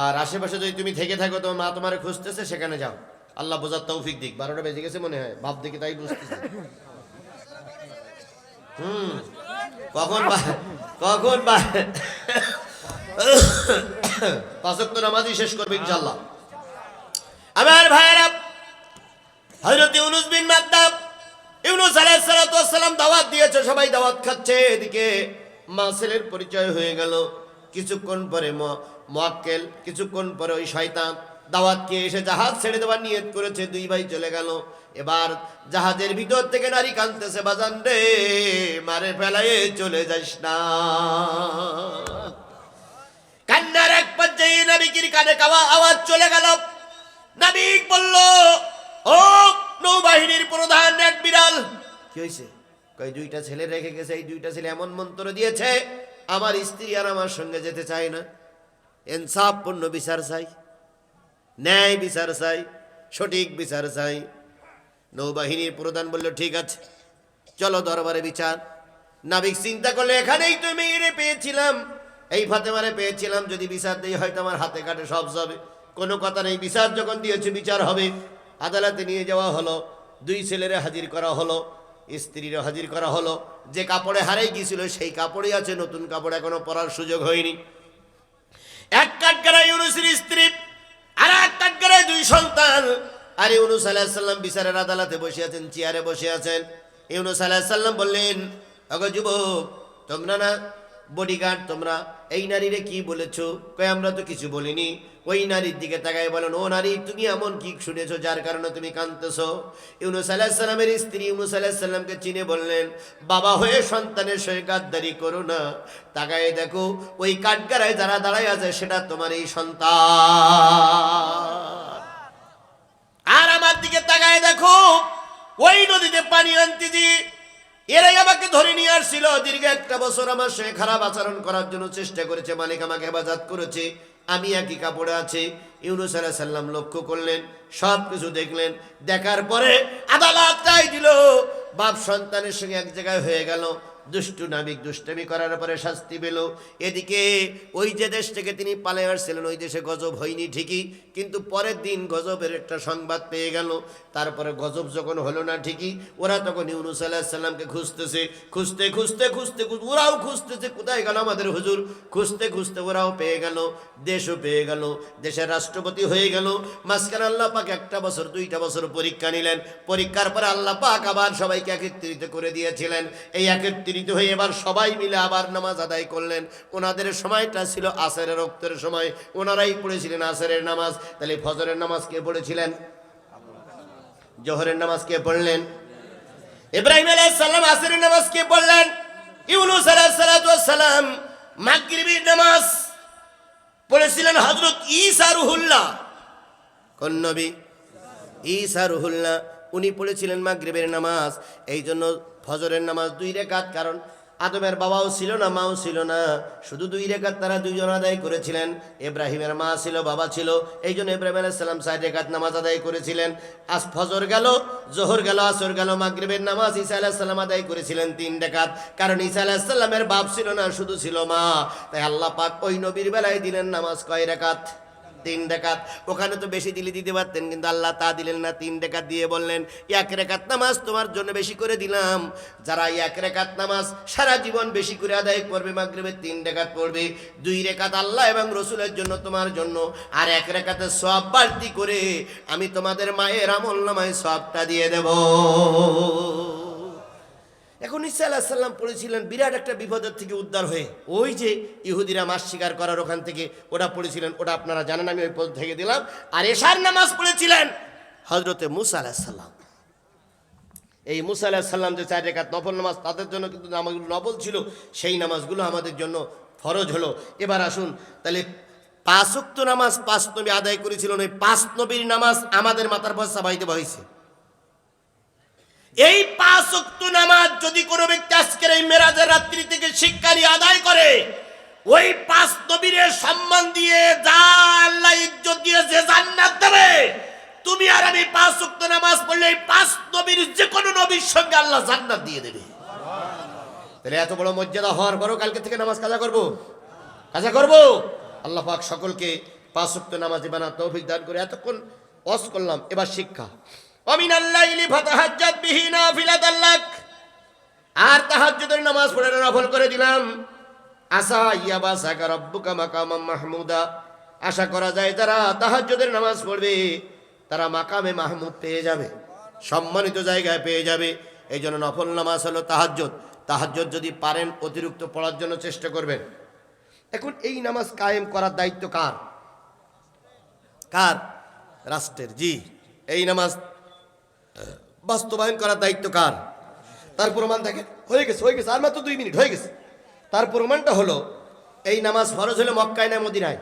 আর আশেপাশে যদি তুমি থেকে থাকো তোমার মা তোমার খুঁজতেছে, সেখানে যাও। আল্লাহ বোঝার তৌফিক দিক। 12টা বেজে গেছে মনে হয়, ভাব দেখে তাই বুঝতেছে। কখন কখন পাঁচ ওয়াক্ত নামাজই শেষ করবে ইনশাআল্লাহ। আমার ভাইয়েরা, হযরত ইউনূস বিন মাত্তা, ইউনূস আলাইহিস সালাতু ওয়াস সালাম দাওয়াত দিয়েছে, সবাই দাওয়াত খাচ্ছে। এদিকে মা ছেলের পরিচয় হয়ে গেল। কিছুক্ষণ পরে মুয়াক্কেল, কিছুক্ষণ পরে ওই শয়তান দাওয়াত খেয়ে এসে জাহাজ ছেড়ে দেওয়ার নিয়ত করেছে। দুই ভাই চলে গেল। এবার জাহাজের ভিতর থেকে নারী কাঁদতেছে, বাজান রে মারে ফেলায়ে চলে যাস না। কান্নার এক পর্যায়ে নবীর কানে আওয়াজ চলে গেল। নবী বলল, ও নৌবাহিনীর প্রধান অ্যাডমিরাল। কি হয়েছে? কই দুইটা ছেলে রেখে গেছে, এই দুইটা ছেলে এমন মন্ত্র দিয়েছে আমার স্ত্রী আর আমার সঙ্গে যেতে চায় না। ইনসাফপূর্ণ বিচার চাই, ন্যায় বিচার চাই, সঠিক বিচার চাই। নৌবাহিনীর প্রধান বলল, ঠিক আছে চলো দরবারে বিচার। নাবিক চিন্তা করলে, এখানেই তো মেয়েরে পেয়েছিলাম, এই ফাতেমারে পেয়েছিলাম, যদি বিচার দেই হয়তো আমার হাতে কাটে সব যাবে। কোনো কথা নেই, বিচার যখন দিয়েছে বিচার হবে। আদালতে নিয়ে যাওয়া হলো, দুই ছেলেরে হাজির করা হলো, স্ত্রীরও হাজির করা হলো। যে কাপড়ে হারাই গিয়েছিল সেই কাপড়ই আছে, নতুন কাপড় এখনো পরার সুযোগ হয়নি। এক কাঠগড়ায় ইউনূসের স্ত্রী, আর এক কাঠগড়ায় দুই সন্তান। আর ইউনূস আলাইহিস সালাম বিচারের আদালতে বসে আছেন, চেয়ারে বসে আছেন। ইউনূস আলাইহিস সালাম বললেন, ওগো যুবক, তোমরা না বডিগার্ড, তোমরা এই নারীরে কি বলেছো? কই আমরা তো কিছু বলিনি। ওই নারীর দিকে তাকায় বলেন, ও নারী, তুমি এমন কি শুনেছো যার কারণে তুমি কাঁদতেছো? ইউনূস আলাইহিস সালামের স্ত্রী ইউনূস আলাইহিস সালামকে চিনে বললেন, বাবা হয়ে সন্তানের সঙ্গে গাদ্দারি করো না। তাকায় দেখো ওই কাঠগড়ায় যারা দাঁড়ায় আছে সেটা তোমার এই সন্তান। আর আমার দিকে তাকায় দেখো ওই নদীতে পানি আনতে যে এরাই আমাকে ধরে নিয়ে আসছিল। দীর্ঘ একটা বছর আমার সঙ্গে খারাপ আচরণ করার জন্য চেষ্টা করেছে, মালিক আমাকে হেফাজত করেছে, আমি একই কাপড়ে আছি। ইউনূস আলাইহিস সালাম লক্ষ্য করলেন, সব কিছু দেখলেন। দেখার পরে আদালত রায় দিল, বাপ সন্তানের সঙ্গে এক জায়গায় হয়ে গেল। দুষ্টু নাবিক দুষ্টামি করার পরে শাস্তি পেল। এদিকে ওই যে দেশ থেকে তিনি পালিয়ে আসছিলেন ওই দেশে গজব হয়নি ঠিকই, কিন্তু পরের দিন গজবের একটা সংবাদ পেয়ে গেল। তারপরে গজব যখন হলো না ঠিকই, ওরা তখন ইউনূস আলাইহিস সালামকে খুঁজতেছে। খুঁজতে খুঁজতে খুঁজতে ওরাও খুঁজতেছে, কোথায় গেল আমাদের হুজুর? খুঁজতে খুঁজতে ওরাও পেয়ে গেল, দেশও পেয়ে গেল, দেশের রাষ্ট্রপতি হয়ে গেল। মাঝখানে আল্লাহ পাক একটা বছর দুইটা বছর পরীক্ষা নিলেন। পরীক্ষার পরে আল্লাহ পাক আবার সবাইকে একত্রিত করে দিয়েছিলেন। এই একত্রিত হয়ে এবার সবাই মিলে আবার নামাজ আদায় করলেন। ওনাদের সময়টা ছিল আসরের রক্তের সময়, ওনারাই পড়েছিলেন আসরের নামাজ। তাহলে ফজরের নামাজ কে পড়েছিলেন? জোহরের নামাজ কে পড়লেন? ইব্রাহিম আলাইহিস সালাম। আসরের নামাজ কে পড়লেন? ইউনূস আলাইহিস সালাতু ওয়াস সালাম। মাগরিবের নামাজ পড়েছিলেন হযরত ঈসা রুহুল্লাহ। কোন নবী? ঈসা রুহুল্লাহ। উনি পড়েছিলেন মাগরিবের নামাজ। এই জন্য ফজরের নামাজ 2 রাকাত, কারণ আদমের বাবাও ছিল না, মাও ছিল না, শুধু 2 রাকাত তারা দুইজন আদায় করেছিলেন। ইব্রাহিমের মা ছিল, বাবা ছিল, এই জন্য ইব্রাহিম আলাইহিস সালাম 4 রাকাত নামাজ আদায় করেছিলেন। আজ ফজর গেল, জোহর গেল, আসর গেল, মাগরিবের নামাজ ঈসা আলাইহিস সালাম আদায় করেছিলেন 3 রাকাত, কারণ ঈসা আলাইহিস সালামের বাপ ছিল না, শুধু ছিল মা। তাই আল্লাহ পাক ওই নবীর বেলায় দিলেন নামাজ কয় রাকাত? 3 রাকাত। ওখানে তো বেশি দিলে দিতে পারতেন, কিন্তু আল্লাহ তা দিলেন না, 3 রাকাত দিয়ে বললেন 1 রাকাত নামাজ তোমার জন্য বেশি করে দিলাম। যারা 1 রাকাত নামাজ সারা জীবন বেশি করে আদায় করবে, মাগরিবের 3 রাকাত পড়বে, 2 রাকাত আল্লাহ এবং রাসূলের জন্য, তোমার জন্য, আর 1 রাকাতের সওয়াব বাড়তি করে আমি তোমাদের মায়ের আমলনামায় সওয়াবটা দিয়ে দেব। এখন ঈসা আলাইহিস সালাম পড়েছিলেন বিরাট একটা বিপদের থেকে উদ্ধার হয়ে, ওই যে ইহুদিরা মাছ শিকার করার ওখান থেকে ওটা পড়েছিলেন, ওটা আপনারা জানেন, আমি ওই পদ থেকে দিলাম। আর এশার নামাজ পড়েছিলেন হযরতে মুসা আলাইহিস সালাম। এই মুসা আলাইহিস সালাম যে 4 রাকাত নফল নামাজ, তাদের জন্য কিন্তু নামাজগুলো নফল ছিল, সেই নামাজগুলো আমাদের জন্য ফরজ হলো। এবার আসুন, তাহলে 5 ওয়াক্ত নামাজ 5 নবী আদায় করেছিলেন, ওই 5 নবীর নামাজ আমাদের মাথার পর চাপাইতে হয়েছে। এই 5 ওয়াক্ত নামাজ যদি কোনো ব্যক্তি আজকের এই মেরাজের রাত্রি থেকে শিক্ষারি আদায় করে, ওই 5 নবীর সম্মান দিয়ে যা আল্লাহ ইজ্জত দিয়ে যে জান্নাত দেবে, তুমি আর আমি 5 ওয়াক্ত নামাজ পড়লে এই 5 নবীর যে কোনো নবীর সঙ্গে আল্লাহ জান্নাত দিয়ে দেবে। তাহলে এত বড় মর্যাদা হওয়ার পরও কালকে থেকে নামাজ কাজা করব, কাজা করব। আল্লাহ পাক সকলকে 5 ওয়াক্ত নামাজি বানার তৌফিক দান করে। এতক্ষণ ওয়াজ করলাম, এবার শিক্ষা। ওয়ামিনাল লাইলি ফাতাহাজ্জাত বিহি নাফিলাতাল লাক, আর তাহাজ্জুদের নামাজ পড়ে নফল করে দিলাম। আসা ইয়াবাসাকা রাব্বুকা মাকামাম মাহমুদা, আশা করা যায় যারা তাহাজ্জুদের নামাজ পড়বে তারা মাকামে মাহমুদ পেয়ে যাবে, সম্মানিত জায়গায় পেয়ে যাবে। এই জন্য নফল নামাজ হলো তাহাজ্জুদ। তাহাজ্জুদ যদি পারেন অতিরিক্ত পড়ার জন্য চেষ্টা করবেন। এখন এই নামাজ কায়েম করার দায়িত্ব কার? কার? রাষ্ট্রের। জি, এই নামাজ বাস্তবায়ন করার দায়িত্ব কার? তার প্রমাণ দেখেন, হয়ে গেছে আর মাত্র 2 মিনিট হয়ে গেছে। তার প্রমাণটা হলো এই নামাজ ফরজ হলো মক্কায় না মদিনায়?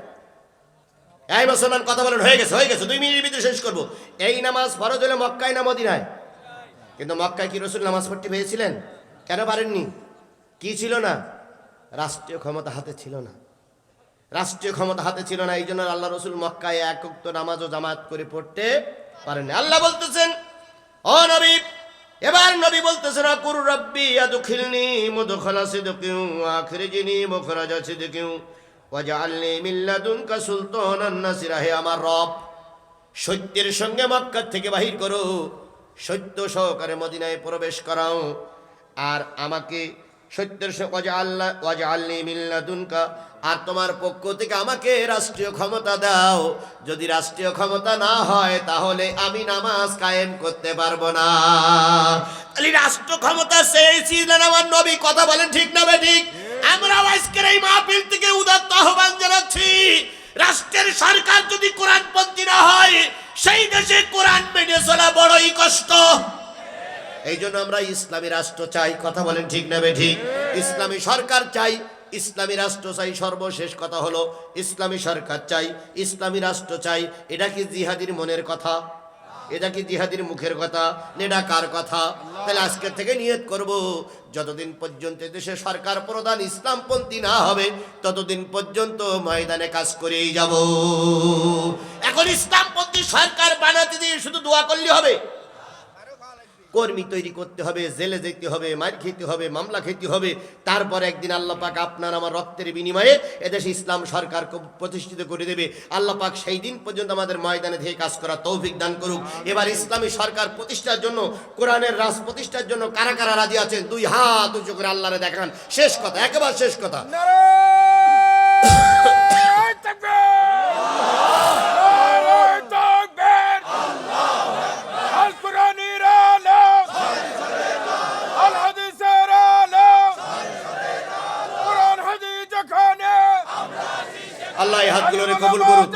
এই মুসলমান কথা বলেন, হয়ে গেছে 2 মিনিটের ভিতরে শেষ করব। এই নামাজ ফরজ হলো মক্কায় না মদিনায়? কিন্তু মক্কায় কি রাসূল নামাজ পড়তে পেরেছিলেন? কেন পারেননি? কি ছিল না? রাষ্ট্রীয় ক্ষমতা হাতে ছিল না। রাষ্ট্রীয় ক্ষমতা হাতে ছিল না, এই জন্য আল্লাহ রসুল মক্কায় 1 ওয়াক্ত নামাজ ও জামাত করে পড়তে পারেননি। আল্লাহ বলতেছেন, ও নবী, এবার নবী বলতেছেন, আকুর রব্বি আদখিলনি মুদখালা সিদকিন ওয়া আখরিজনি মুখরাজা সিদকিন ওয়াজআলনি মিন লাদুনকা সুলতানান নাসিরা। হে আমার রব, সত্যের সঙ্গে মক্কা থেকে বাহির করো, সত্য সহকারে মদিনায় প্রবেশ করাও, আর আমাকে সত্যের ওয়াজআলনি মিন লাদুনকা, আর তোমার পক্ষ থেকে আমাকে রাষ্ট্রীয় ক্ষমতা দাও। যদি রাষ্ট্রীয় ক্ষমতা না হয় তাহলে আমি নামাজ কায়েম করতে পারবো না। খালি রাষ্ট্র ক্ষমতা চেয়েছিলেন আমার নবী। কথা বলেন ঠিক না বেঠিক? আমরা আজকের এই মাহফিল থেকে উদাত্ত আহ্বান জানাচ্ছি, রাষ্ট্রের সরকার যদি কোরআনপন্থী না হয়, সেই দেশে কোরআন মেনে চলা বড়ই কষ্ট। এই জন্য আমরা ইসলামী রাষ্ট্র চাই। কথা বলেন ঠিক না বেঠিক? ইসলামী সরকার চাই, ইসলামী রাষ্ট্র চাই। সর্বশেষ কথা হলো ইসলামী সরকার চাই, ইসলামী রাষ্ট্র চাই। এটা কি জিহাদির মনের কথা? এটা কি জিহাদির মুখের কথা? এটা কার কথা? তাহলে আজকের থেকে নিয়ত করব, যতদিন পর্যন্ত দেশে সরকার প্রধান ইসলামপন্থী না হবে ততদিন পর্যন্ত ময়দানে কাজ করেই যাব। এখন ইসলামপন্থী সরকার বানাতে দিয়ে শুধু দোয়া করলে হবে? কর্মী তৈরি করতে হবে, জেলে যেতে হবে, মার খেতে হবে, মামলা খেতে হবে। তারপর একদিন আল্লাহ পাক আপনার আমার রক্তের বিনিময়ে এদেশে ইসলাম সরকার প্রতিষ্ঠিত করে দেবে। আল্লাহ পাক সেই দিন পর্যন্ত আমাদের ময়দানে থেকে কাজ করা তৌফিক দান করুক। এবার ইসলামী সরকার প্রতিষ্ঠার জন্য, কোরআনের রাজ প্রতিষ্ঠার জন্য কারা কারা রাজি আছেন? 2 হাত উঁচু করে আল্লাহরে দেখান। শেষ কথা, একেবারে শেষ কথা। আল্লাহ এই হাতগুলোরে কবুল করুক।